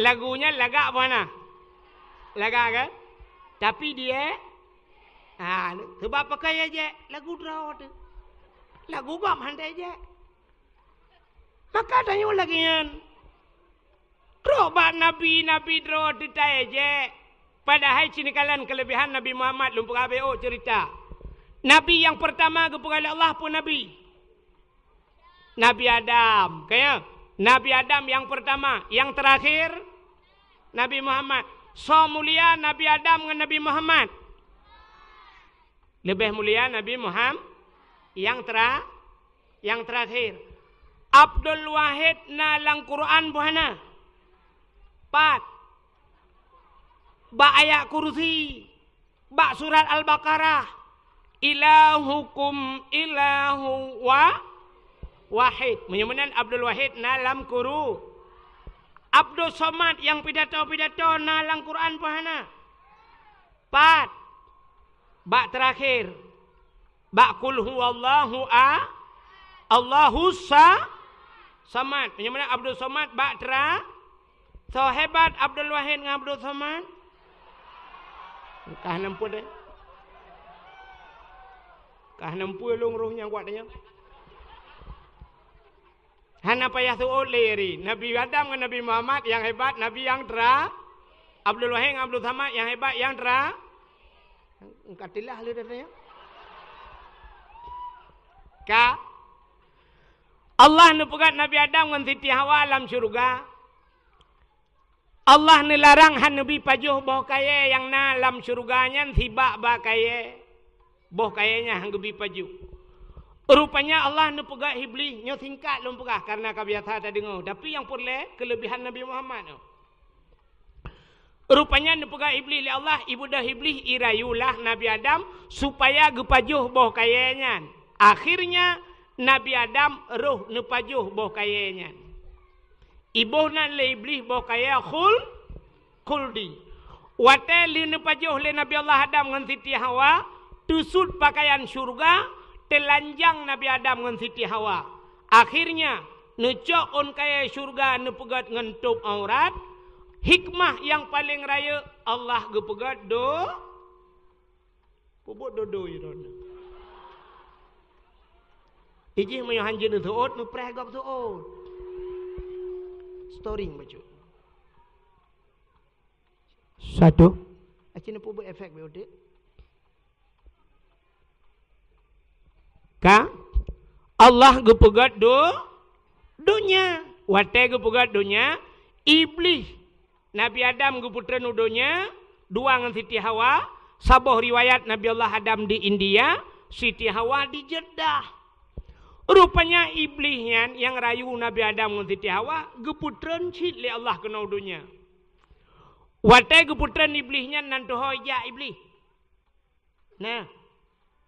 Lagunya lagak mana? Lagak kan? Tapi dia sebab pakai aja lagu draw tu. Lagu gam handai aja. Maka tanya lagi kan. Roba Nabi draw tu aja. Padahal sini kalian kelebihan Nabi Muhammad lumpur ABO cerita. Nabi yang pertama kepada Allah pun Nabi. Nabi Adam. Kaya Nabi Adam yang pertama, yang terakhir Nabi Muhammad. So mulia Nabi Adam dengan Nabi Muhammad. Lebih mulia Nabi Muhammad yang terakhir. Abdul Wahid nalang Quran buhana. 4. Ba ayat kursi. Ba surat Al-Baqarah. Ilahukum ilahu wahid. Menyebutkan Abdul Wahid nalam Quran. Abdul Somad yang pidato-pidato nalang Quran buhana. 4. Bak terakhir. Bak kul huwallahu Allahu samad. Menyebutkan Abdul Somad bak so hebat Abdul Wahid dengan Abdul Somad. Kah nampu deh. Kah nampu long rohnya kuat dia. Hana payah tu oleri. Nabi Adam dengan Nabi Muhammad yang hebat, Nabi yang Abdul Wahid dengan Abdul Somad yang hebat, yang Katilah lu datanya. Allah ni pegat Nabi Adam dengan Siti Hawa alam syurga. Allah ni larang han Nabi pajuh boh kaya yang na alam syurganya tiba ba kaya. Boh kayanya hang gebi pajuh. Rupanya Allah ni pegat Iblis nyo singkat lum pegah karena kabiasa tadi dengar. Tapi yang puleh kelebihan Nabi Muhammad no. Rupanya nepegak Iblis li Allah, ibu dah Iblis irayulah Nabi Adam supaya gepajuh boh kayanya. Akhirnya Nabi Adam roh nepajuh boh kayanya. Ibu nan le Iblis boh kaya khuldi. Wate li nepajuh le Nabi Allah Adam dengan Siti Hawa, tusud pakaian syurga, telanjang Nabi Adam dengan Siti Hawa. Akhirnya necok on kaya syurga nepegat ngentup aurat. Hikmah yang paling raya Allah gepegat puput dodo yurona. Ijih mayo hanjeun tuot nu pregap tuot. Storing baju. 1. Acina puput efek beode. Ka Allah gepegat dunya. Wate gepegat dunya. Iblis Nabi Adam ke putra nudonya, 2 dengan Siti Hawa, saboh riwayat Nabi Allah Adam di India, Siti Hawa di Jeddah. Rupanya iblisnya yang rayu Nabi Adam dengan Siti Hawa, geputran cid li Allah kena udunya. Watai geputran iblisnya nantu hoja iblis. Nah,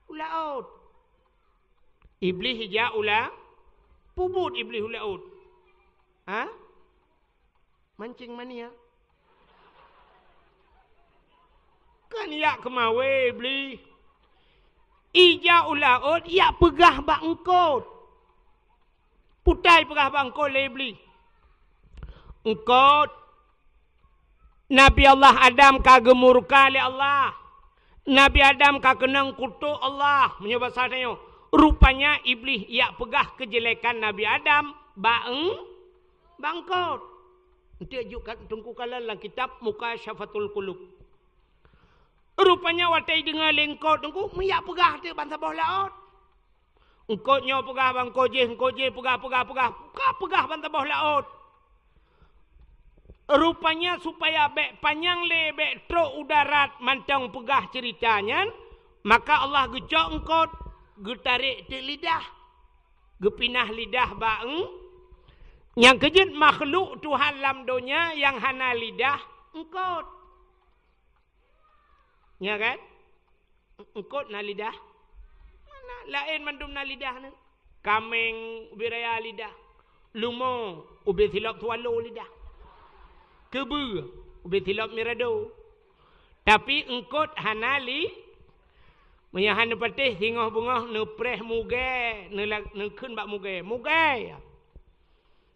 ulaut. Iblis hija ula, pubut iblis ulaut. Mancing mania. Kan ya kemawe beli. Ija ulaut ya pegah bak engkot. Putai pegah bak engkot le beli. Engkot. Nabi Allah Adam kagemurka le Allah. Nabi Adam kakenang kutuk Allah. Menyebab sadanya. Rupanya iblis ya pegah kejelekan Nabi Adam bak engkot. Nanti ajukan tungku kalah dalam kitab Mukasyafatul Qulub. Rupanya watai dengar lengkot tungku miyak pegah tu bangsa bawah laut. Engkotnya pegah bang koje pegah bangsa bawah laut. Rupanya supaya bek panjang le bek truk udarat mantang pegah ceritanya, maka Allah gecok engkot, getarik di lidah, gepinah lidah baeng. Yang kejut makhluk Tuhan dalam dunia yang hana lidah engkot. Ya kan? Engkot na lidah. Mana lain mandum na lidah ni. Kameng biraya lidah. Lumo ubi tilap tualo lidah. Kebu ubi tilap mirado. Tapi engkot hana li menyahan patih hingoh bungah nepreh muge nekun bak muge. Muge.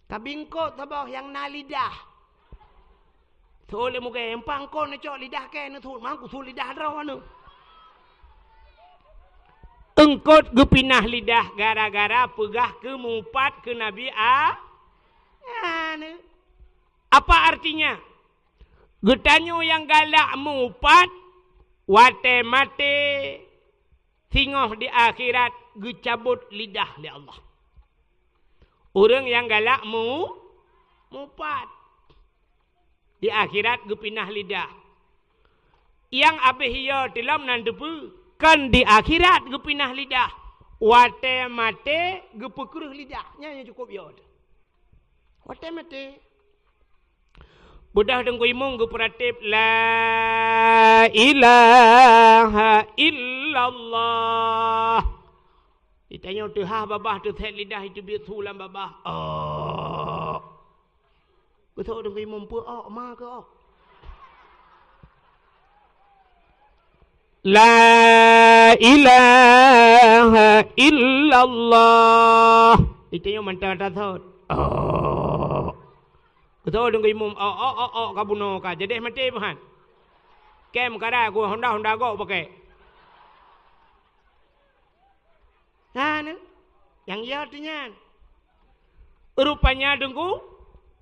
Tapi engkot tabah yang na lidah. Tole muge empang kon ne cok lidah ke ne thul mang ku thul lidah draw anu. Engkot gepinah lidah gara-gara pegah ke mumpat ke Nabi anu. Apa artinya? Getanyo yang galak mumpat wate mate singoh di akhirat gecabut lidah li Allah. Orang yang galak mumpat di akhirat gepinah lidah. Yang abihya dalam nandepu kan di akhirat gepinah lidah. Wate mate gepekruh lidahnya yang cukup ya. Wate mate. Budah dengku imung geperatip la ilaha illallah. Ditanya tuhah babah tu thet lidah itu biar tulang babah. Oh. Betul dengan imam pun ma ke La ilaha illallah. Itanya mantap tathot. Betul dengan imam kabuno ka. Jadi mati bukan. Kem kara gua Honda go pakai. Nah, yang ia artinya. Rupanya dengku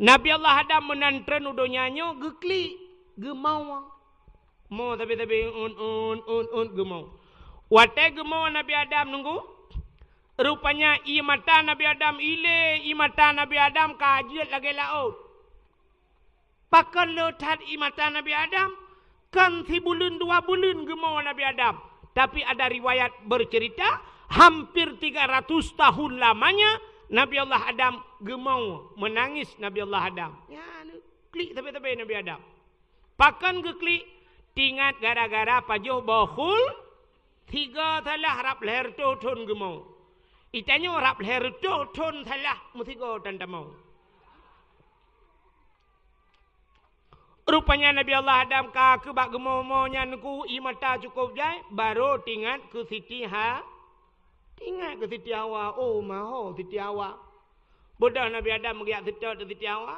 Nabi Allah Adam menantren udonyanyo gekli gemau. Mau tapi gemau. Wate gemau Nabi Adam nunggu. Rupanya i mata Nabi Adam ile, i mata Nabi Adam kajiat lagi laut. Pakan lotat i mata Nabi Adam kan 3 bulan 2 bulan gemau Nabi Adam. Tapi ada riwayat bercerita hampir 300 tahun lamanya Nabi Allah Adam gemau menangis Nabi Allah Adam. Ya, klik tapi Nabi Adam. Pakan ke klik tingat gara-gara pajuh bahul 3 talah rap leher ton gemau. Itanya rap leher ton talah mutigo tanda mau. Rupanya Nabi Allah Adam ka ke bak gemau nya nuku i mata cukup jai baru tingat ke Siti Ingat ke Siti Hawa. Oh maho Siti Hawa. Bodoh Nabi Adam mengiak Siti Hawa.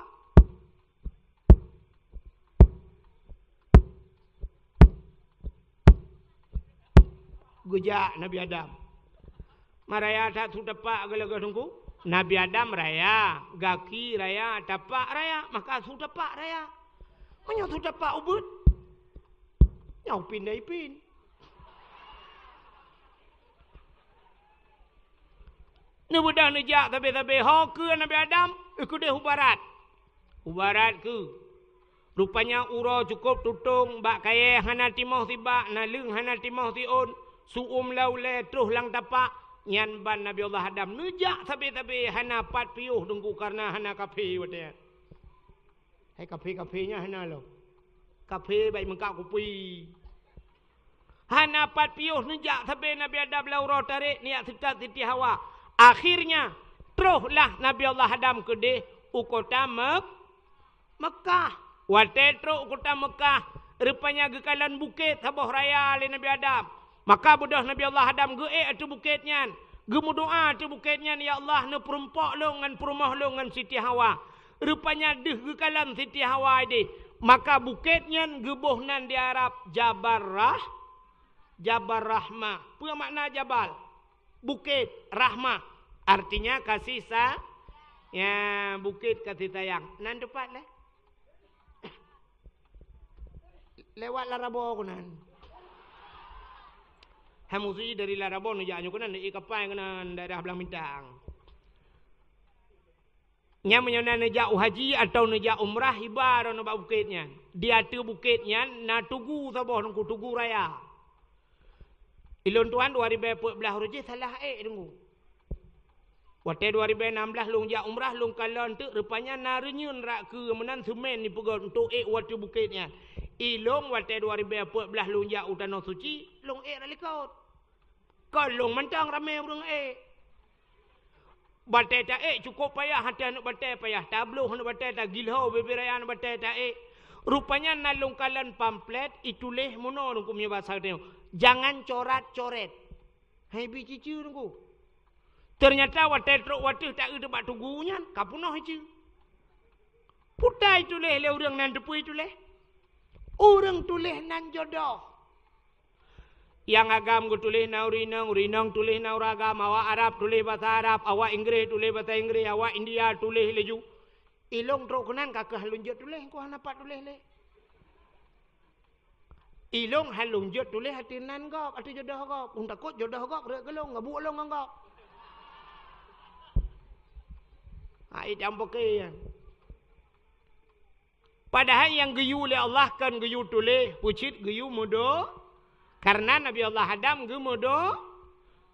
Gujak Nabi Adam. Maraya tak tu tapak gala-gala tunggu. Nabi Adam raya. Gaki raya. Tapak raya. Maka tu tapak raya. Mana tu tapak ubud. Nyau pindai pin. Ni budak nejak tapi ho ke Nabi Adam ikut dia hubarat. Hubarat ke. Rupanya ura cukup tutung bak kaya hana timah tiba nalung hana timah tiun suum laule terus lang tapak nyan ban Nabi Allah Adam nejak tapi hana pat piuh dengku karena hana kafe watnya. Hai kafe-kafenya hana lo. Kafe baik mengkak kopi. Hana pat piuh nejak tapi Nabi Adam laura tarik niat Siti Hawa. Akhirnya teruslah Nabi Allah Adam ke di kota Mekah. Wate terus kota Mekah. Rupanya gekalan bukit Sabah Raya oleh Nabi Adam. Maka budak Nabi Allah Adam ge atu bukitnya. Gemu doa atu bukitnya ya Allah ne perempak lo ngan perumah lo ngan Siti Hawa. Rupanya deh gekalan Siti Hawa ini. Maka bukitnya gebuhnan di Arab Jabal Rahmah. Apa makna Jabal? Bukit rahmah artinya kasih ya bukit kasih sayang. Nan tepat lah. lewat Larabo kunan. Hamusi dari Larabo nujaknya kunan dari kapal kunan daerah belah Mintang. Nya menyana nejak haji atau nejak umrah ibar na bukitnya. Dia tu bukitnya na tugu saboh nungku tugu raya. Ilon tuan 2014 ruji salah tunggu. Waktu 2016 lung jak umrah lung kalon tu rupanya narunyun rak ke menan semen ni pegon untuk waktu bukitnya. Ilong waktu 2014 lung jak utano suci lung ralikot. Kalau mentang ramai urang batai tak cukup payah hati anak batai payah tabloh anak batai tak gilho bebiraya anak batai tak rupanya nalung kalan pamflet ituleh mono nungku punya bahasa dia jangan corat-coret hai biji ciu nungku ternyata watai truk watai tak ada bak tugunya kapunoh ciu putai tuleh le urang nan depui tuleh urang tuleh nan jodoh yang agam ku tulis na urinang tulis na uragam, awak Arab tulis bahasa Arab, awak Inggeris tulis bahasa Inggeris, awak India tulis leju. Ilong truk kenan kakak halunjut tulis, ku hanapat tulis le. Ilong halunjut tulis hati nan gok, hati jodoh gok. Un takut jodoh gok rek gelong, ngabuk long gok. Ai campoke. Padahal yang geyu le Allah kan geyu tulis, pucit geyu mudo. Karena Nabi Allah Adam gemudo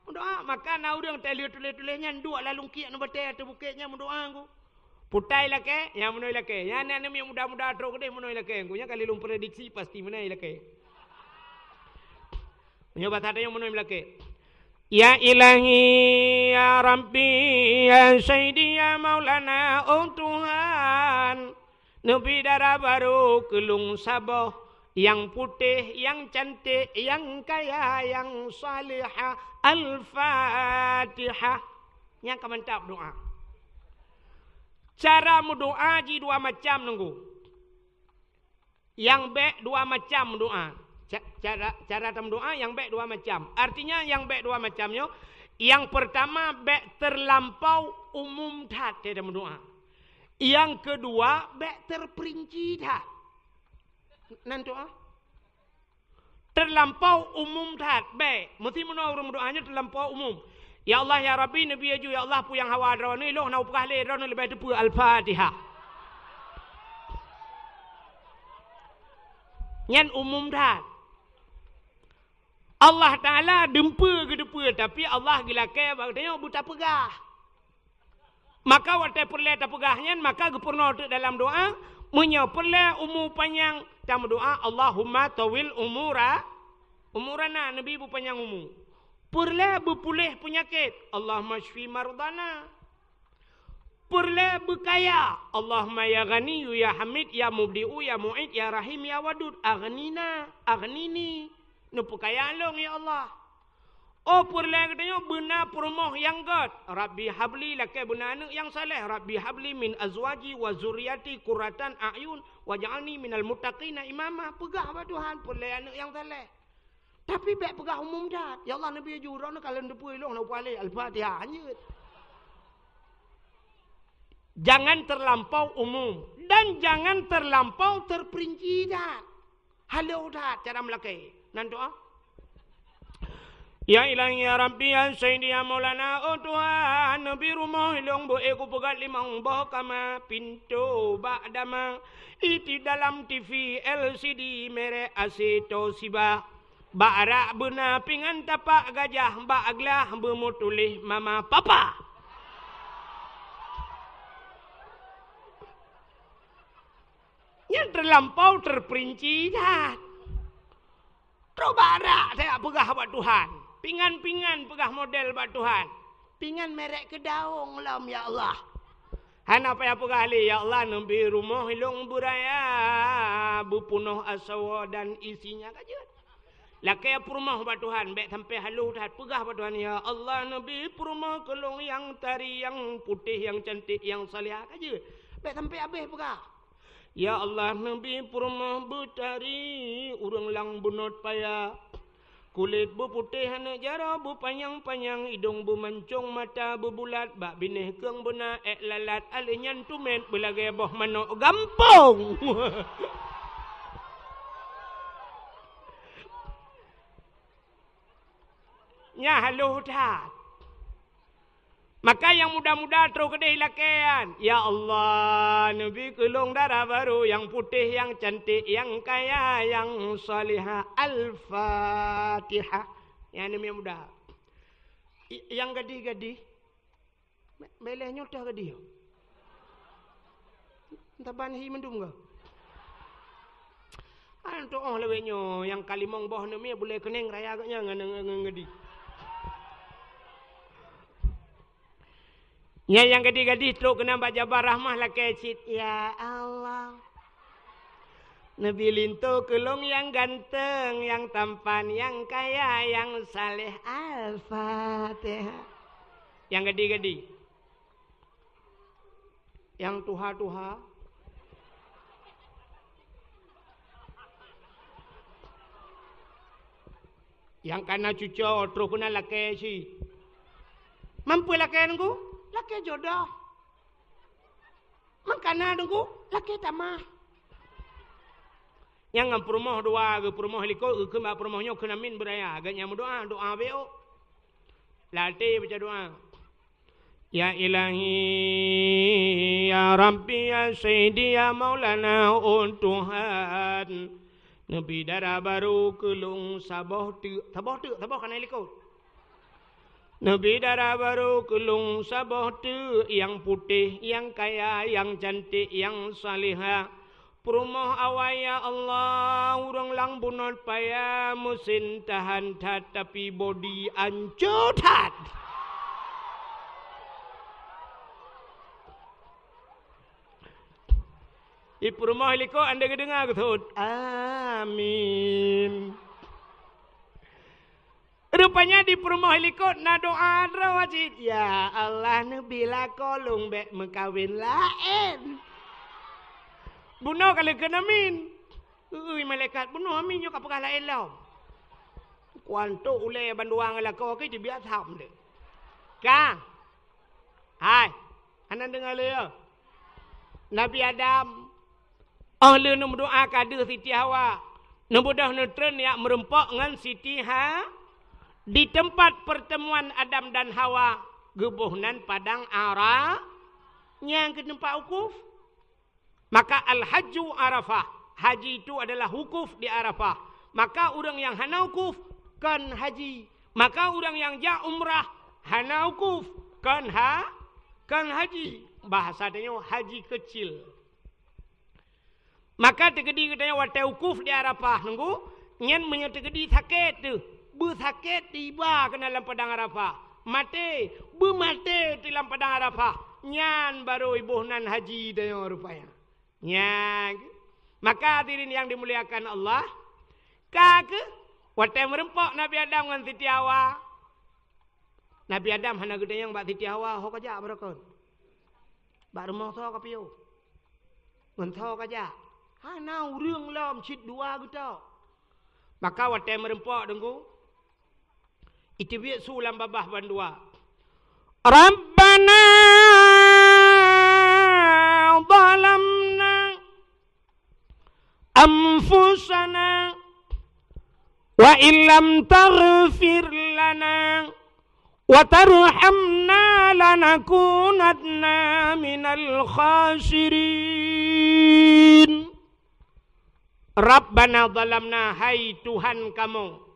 doa maka na urang tali tulis-tulisnya nduk la lungki na batai atu bukitnya mendoa aku. Putai lake, yang menoi lake. Yang nak yang muda-muda truk gede menoi lake. Kunya kali lung prediksi pasti menoi lake. Punya bahasa yang menoi lake. Ya Ilahi ya Rabbi ya Sayyidi ya Maulana oh Tuhan. Nabi darah baru kelung saboh. Yang putih, yang cantik, yang kaya, yang salihah. Al-Fatihah. Yang mantap doa. Cara berdoa ji dua macam nunggu. Yang baik dua macam doa. Cara berdoa yang baik dua macam. Artinya yang baik dua macamnya. Yang pertama baik terlampau umum dah dalam doa. Yang kedua baik terperinci dah. Nanti terlampau umum dah baik. Mesti menurut doanya terlampau umum. Ya Allah ya Rabbi Nabi Aju ya Allah pu yang hawa drawan ni loh na upah le drawan lebih depu Al-Fatihah. Nyan umum dah. Allah Taala dempa ke depa tapi Allah gilake bagdanya buta pegah. Maka waktu perle tak pegahnya maka gepurno dalam doa munya perle umur panjang dalam doa Allahumma tawil umurana Nabi bu panjang umur. Perle berpulih penyakit. Allahumma shfi mardana. Perle berkaya. Allahumma ya ghani ya hamid ya mubdi'u ya mu'id ya rahim ya wadud. Aghnina. Aghnini. Nupu kaya long ya Allah. Oh perle katanya benar perumoh yang god. Rabbi habli lakai benar anak yang saleh. Rabbi habli min azwaji wa zuriyati kuratan a'yun. Waj'alni minal muttaqina imama. Pegah apa Tuhan. Perle anak yang saleh. Tapi baik pegah umum dah. Ya Allah Nabi jurau nak kalau depu ilong nak upale Al-Fatihah hanyut. Jangan terlampau umum dan jangan terlampau terperinci dah. Halau dah cara melakai. Nan doa. Ya Ilahi ya Rabbi ya Sayyidi ya Maulana oh Tuhan Nabi rumah ilong bo aku pegat limang boh kama pintu ba'dama iti dalam TV LCD merek Asito Siba. Ba'ra benar pingan tapak gajah ba'aglah bermutulih mama papa. Yang terlampau terperinci dah. Terus ba'ra saya pegah buat Tuhan. Pingan-pingan pegah model buat Tuhan. Pingan merek kedaung lam ya Allah. Han apa yang pegah li ya Allah nabi rumah hilung buraya bupunuh asawa dan isinya kajut. Lakai perumah buat Tuhan. Baik sampai haluh dah. Pegah buat Tuhan. Ya Allah Nabi perumah kelong yang tari, yang putih, yang cantik, yang salihah aja. Baik sampai habis pegah. Ya Allah Nabi perumah bertari. Urang lang bunut payah. Kulit berputih anak jara berpanjang-panjang. Hidung bermancung mata berbulat. Bak binih keng benar lalat. Alinyan tumet belagai boh manok gampong. nya haluh dah. Maka yang muda-muda terus kedai lakian. Ya Allah, Nabi kulung darah baru, yang putih, yang cantik, yang kaya, yang salihah. Al-Fatihah. Yang ini yang muda. Yang gadis-gadis, belehnya dah gadis. Entah banhi mendung ke? Antuk leweknya, yang kalimong bawah ni boleh kening raya agaknya dengan gadis. Yang gadis-gadis teruk kena baca rahmah lah kecil. Ya Allah. Nabi lintu kelung yang ganteng, yang tampan, yang kaya, yang saleh. Al-Fatihah. Yang gadis-gadis. Yang tuha-tuha. Yang kana cucu teruk kena lah kecil. Mampu lah kecil laki jodoh. Makana dengku laki tamah. Yang ngam perumah dua ke perumah liko ke mbak perumahnya kena min beraya agaknya doa beo. Latih baca doa. Ya Ilahi ya Rabbi ya Sayyidi ya Maulana Tuhan. Nabi darah baru kelung sabah kana liko. Nabi darah baru kelung sabah tu, yang putih, yang kaya, yang cantik, yang salihah. Perumah awaya Allah, urang lang bunot paya, musin tahan tat, tapi body ancutat. Di perumah liko anda kedengar ketut. Amin. Rupanya di perumah helikot na doa wajib. Ya Allah nebila kolong bek mekawin lain. Bunuh kalau kena min. Malaikat bunuh amin yo kapakah lain lau. Kuanto ule banduang la ko ke dia tham de. Ka. Hai. Anan dengar le ya. Nabi Adam ahli nu doa kada Siti Hawa. Nebudah netren yak merempak ngan Siti di tempat pertemuan Adam dan Hawa, gebuhnan padang Arafah, yang ke tempat wukuf. Maka al-hajju Arafah, haji itu adalah wukuf di Arafah. Maka orang yang hana wukuf kan haji. Maka orang yang ja umrah hana wukuf kan haji. Bahasanya haji kecil. Maka tegedi katanya wate wukuf di Arafah nunggu nyen menyetegedi sakit tu. Bersakit tiba ke dalam padang Arafah. Mati. Bermati di dalam padang Arafah. Nyan baru ibu nan haji dan rupanya. Nyan. Maka hadirin yang dimuliakan Allah. Kake. Watai merempok Nabi Adam dengan Siti Hawa. Nabi Adam hana gede yang bak Siti Hawa. Hok aja berakon. Bak rumah so kapiyo. Mentau aja. Hana urang lam cit dua gitu. Maka watai merempok dengku. Itu biar sulam babah bandua. Rabbana zalamna anfusana wa illam taghfir lana wa tarhamna lanakunanna minal khasirin. Rabbana zalamna, hai Tuhan kamu.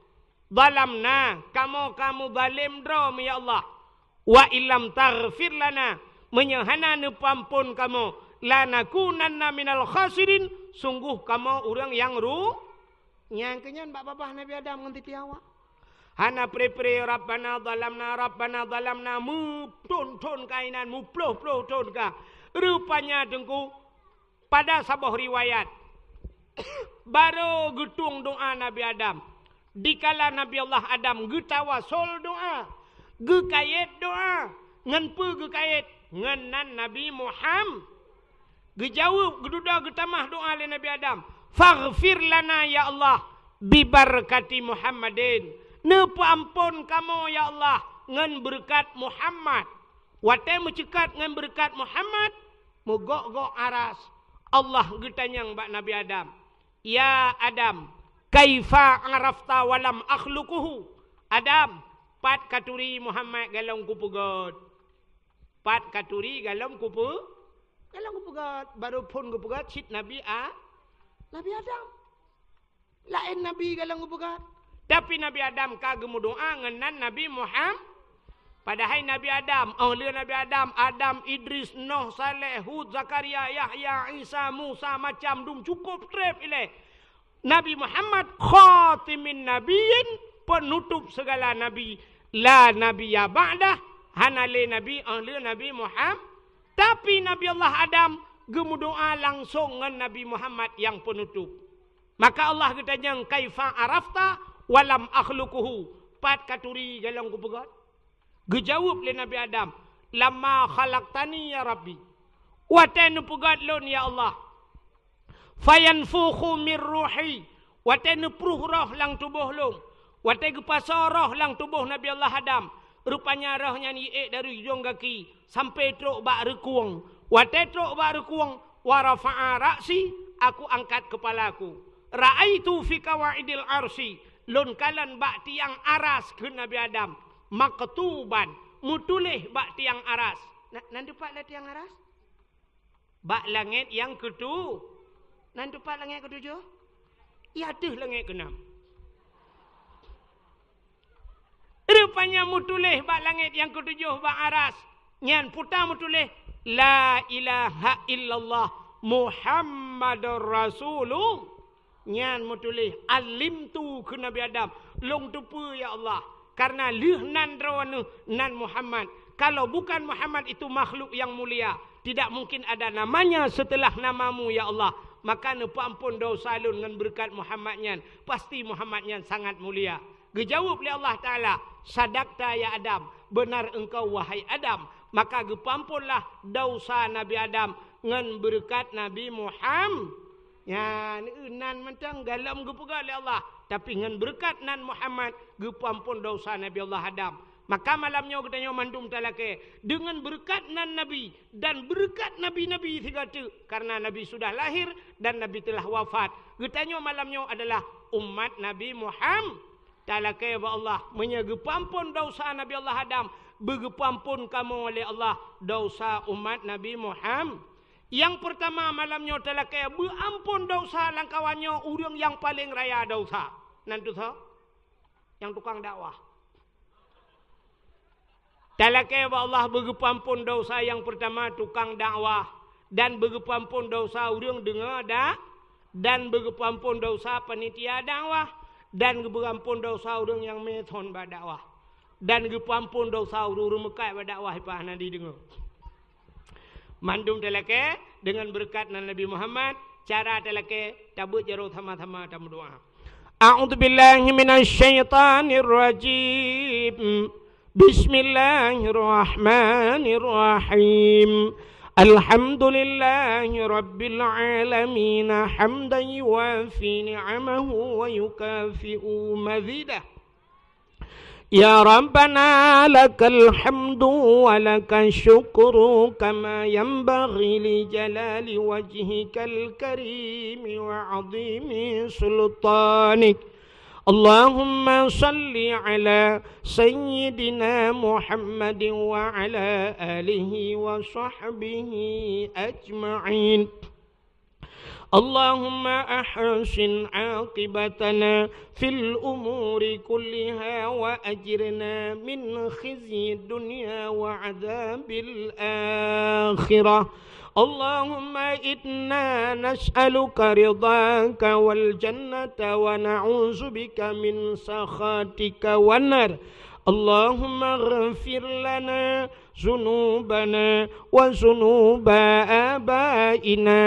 Zalamna, kamu zalim drom ya Allah. Wa illam taghfir lana, menyahana nepampun kamu. Lanakunanna minal khasirin, sungguh kamu orang yang yang kenyan babah Nabi Adam dengan Siti Hawa. Hana pre Rabbana zalamna mu ton kainan mu ploh ton ka. Rupanya dengku pada sebuah riwayat baru getung doa Nabi Adam. Dikala Nabi Allah Adam getawasul doa, gekayet doa, ngan pu gekayet ngenan Nabi Muhammad. Gejawab geduda getamah doa le Nabi Adam. Faghfir lana ya Allah bibarakati Muhammadin. Nepa ampun kamu ya Allah ngan berkat Muhammad. Watai mencekat ngan berkat Muhammad, mogok aras. Allah getanyang bak Nabi Adam. Ya Adam, kaifa arafta walam akhluquhu. Adam, pat katuri Muhammad galong kupugot. Pat katuri galong kupugot. Baru pun kupugot sit Nabi Adam. Lain Nabi galong kupugot. Tapi Nabi Adam kagem doa ngenan Nabi Muhammad. Padahal Nabi Adam, Nabi Adam, Idris, Nuh, Saleh, Hud, Zakaria, Yahya, Isa, Musa, macam dum cukup trep ile. Nabi Muhammad khatimin nabiyyin, penutup segala nabi. La nabiyya ba'dah, hanale nabi, Nabi Muhammad. Tapi Nabi Allah Adam gemudoa langsung dengan Nabi Muhammad yang penutup. Maka Allah katanya, kaifa arafta walam akhluquhu. Pat katuri galong kupegat. Gejawab le Nabi Adam, lama khalaqtani ya Rabbi, watenu pegat lon ya Allah, fayanfukhu min ruhi, watenu pruh roh lang tubuh lon, watenu pasar roh lang tubuh Nabi Allah Adam, rupanya rohnya ni dari hujung kaki sampai truk bak rekuang, watetruk bak rekuang, warafa'a ra'si, aku angkat kepalaku, ra'aitu fi kawaidil arsi, lon kalan bak tiang aras ke Nabi Adam, maktuban mutulih bak tiang aras. Nanti pak lah tiang aras? Bak langit yang ketujuh. Nanti pak langit ketujuh? Ya tuh langit keenam. Rupanya mutulih bak langit yang ketujuh bak aras. Nyan putar mutulih la ilaha illallah Muhammadur Rasulullah. Nyan mutulih alim tu ke Nabi Adam. Long tupu ya Allah. Karena nan rawana nan Muhammad. Kalau bukan Muhammad itu makhluk yang mulia, tidak mungkin ada namanya setelah namamu ya Allah. Maka ampun dosa lun dengan berkat Muhammadnya. Pasti Muhammadnya sangat mulia. Gejawab oleh Allah Ta'ala, sadaqta ya Adam, benar engkau wahai Adam. Maka gepampunlah dosa Nabi Adam dengan berkat Nabi Muhammad. Ya, nan mentang galam gepegal oleh Allah. Tapi dengan berkat nan Muhammad, gepampun dosa Nabi Allah Adam. Maka malamnya katanya mandum talake. Dengan berkat nan Nabi dan berkat Nabi-Nabi tiga tu. Karena Nabi sudah lahir dan Nabi telah wafat. Katanya malamnya adalah umat Nabi Muhammad. Talake wa Allah. Menyegepampun dosa Nabi Allah Adam. Begepampun kamu oleh Allah dosa umat Nabi Muhammad. Yang pertama malamnya talake beampun dosa langkawannya urang yang paling raya dosa. Nanti tahu? Yang tukang dakwah. Talake wa Allah begepampun dosa yang pertama tukang dakwah. Dan begepampun dosa urang dengar dak. Dan begepampun dosa panitia dakwah. Dan begepampun dosa urang yang methon berdakwah. Dan begepampun dosa urang mekai berdakwah ipah nanti dengar. Mandum talake dengan berkat Nabi Muhammad. Cara talake tabut jaro sama-sama tamu doa. A'udzu billahi minasy syaithanir rajim. Bismillahirrahmanirrahim. Alhamdulillahi rabbil alamin hamdan yuwafi ni'amahu wa yukafi'u mazidah. Ya Rabbana lakal hamdu wa lakal syukru kama yanbaghi li jalali wajhikal karim wa 'azimi sultanik. Allahumma salli ala sayyidina Muhammadin wa ala alihi wa sahbihi ajma'in. اللهم أحسن عاقبتنا في الأمور كلها وأجرنا من خزي الدنيا وعذاب الآخرة. اللهم إنا نسألك رضاك والجنة ونعوذ بك من سخطك والنار. اللهم اغفر لنا ذنوبنا وذنوب آبائنا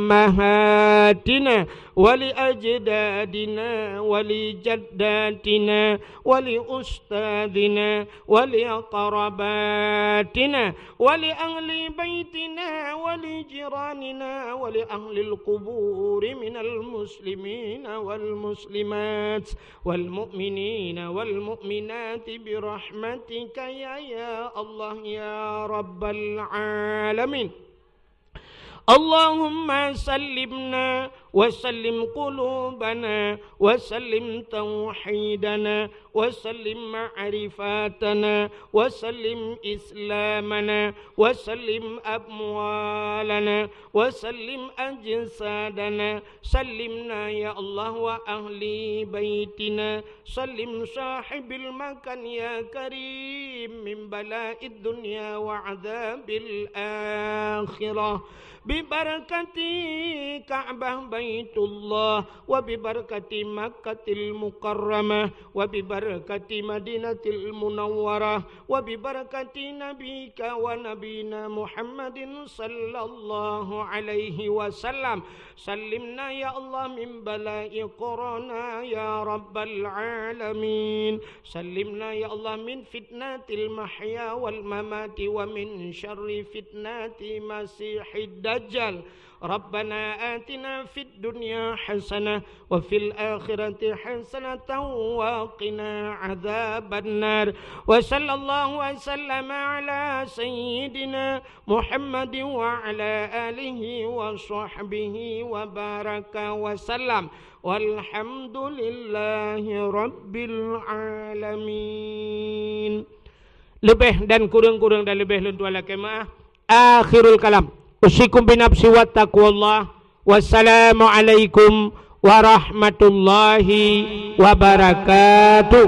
وأمهاتنا ولأجدادنا ولجداتنا ولأستاذنا ولأقرباتنا ولأهل بيتنا ولجيراننا ولأهل القبور من المسلمين والمسلمات والمؤمنين والمؤمنات برحمتك يا الله يا رب العالمين. اللهم سلمنا وسلم قلوبنا وسلم توحيدنا وسلم معرفاتنا وسلم إسلامنا وسلم أموالنا وسلم أجسادنا سلمنا يا الله وأهل بيتنا سلم صاحب المكان يا كريم من بلاء الدنيا وعذاب الآخرة ببركة كعبة بيت الله وببركة مكة المكرمة وببركة مدينة المنورة وببركة نبيك ونبينا محمد صلى الله عليه وسلم سلمنا يا الله من بلاء كورونا يا رب العالمين سلمنا يا الله من فتنة المحيا والممات ومن شر فتنة مسيح الدجال ربنا آتنا في الدنيا حسنة وفي الآخرة حسنة وقنا عذاب النار وصلى الله وسلم على سيدنا محمد وعلى آله وصحبه وبارك وسلم والحمد لله رب العالمين. Lebih dan kurang-kurang dan lebih lentu ala kemaah. Akhirul kalam. Usikum binafsi wa taqwallah. Wassalamualaikum warahmatullahi wabarakatuh.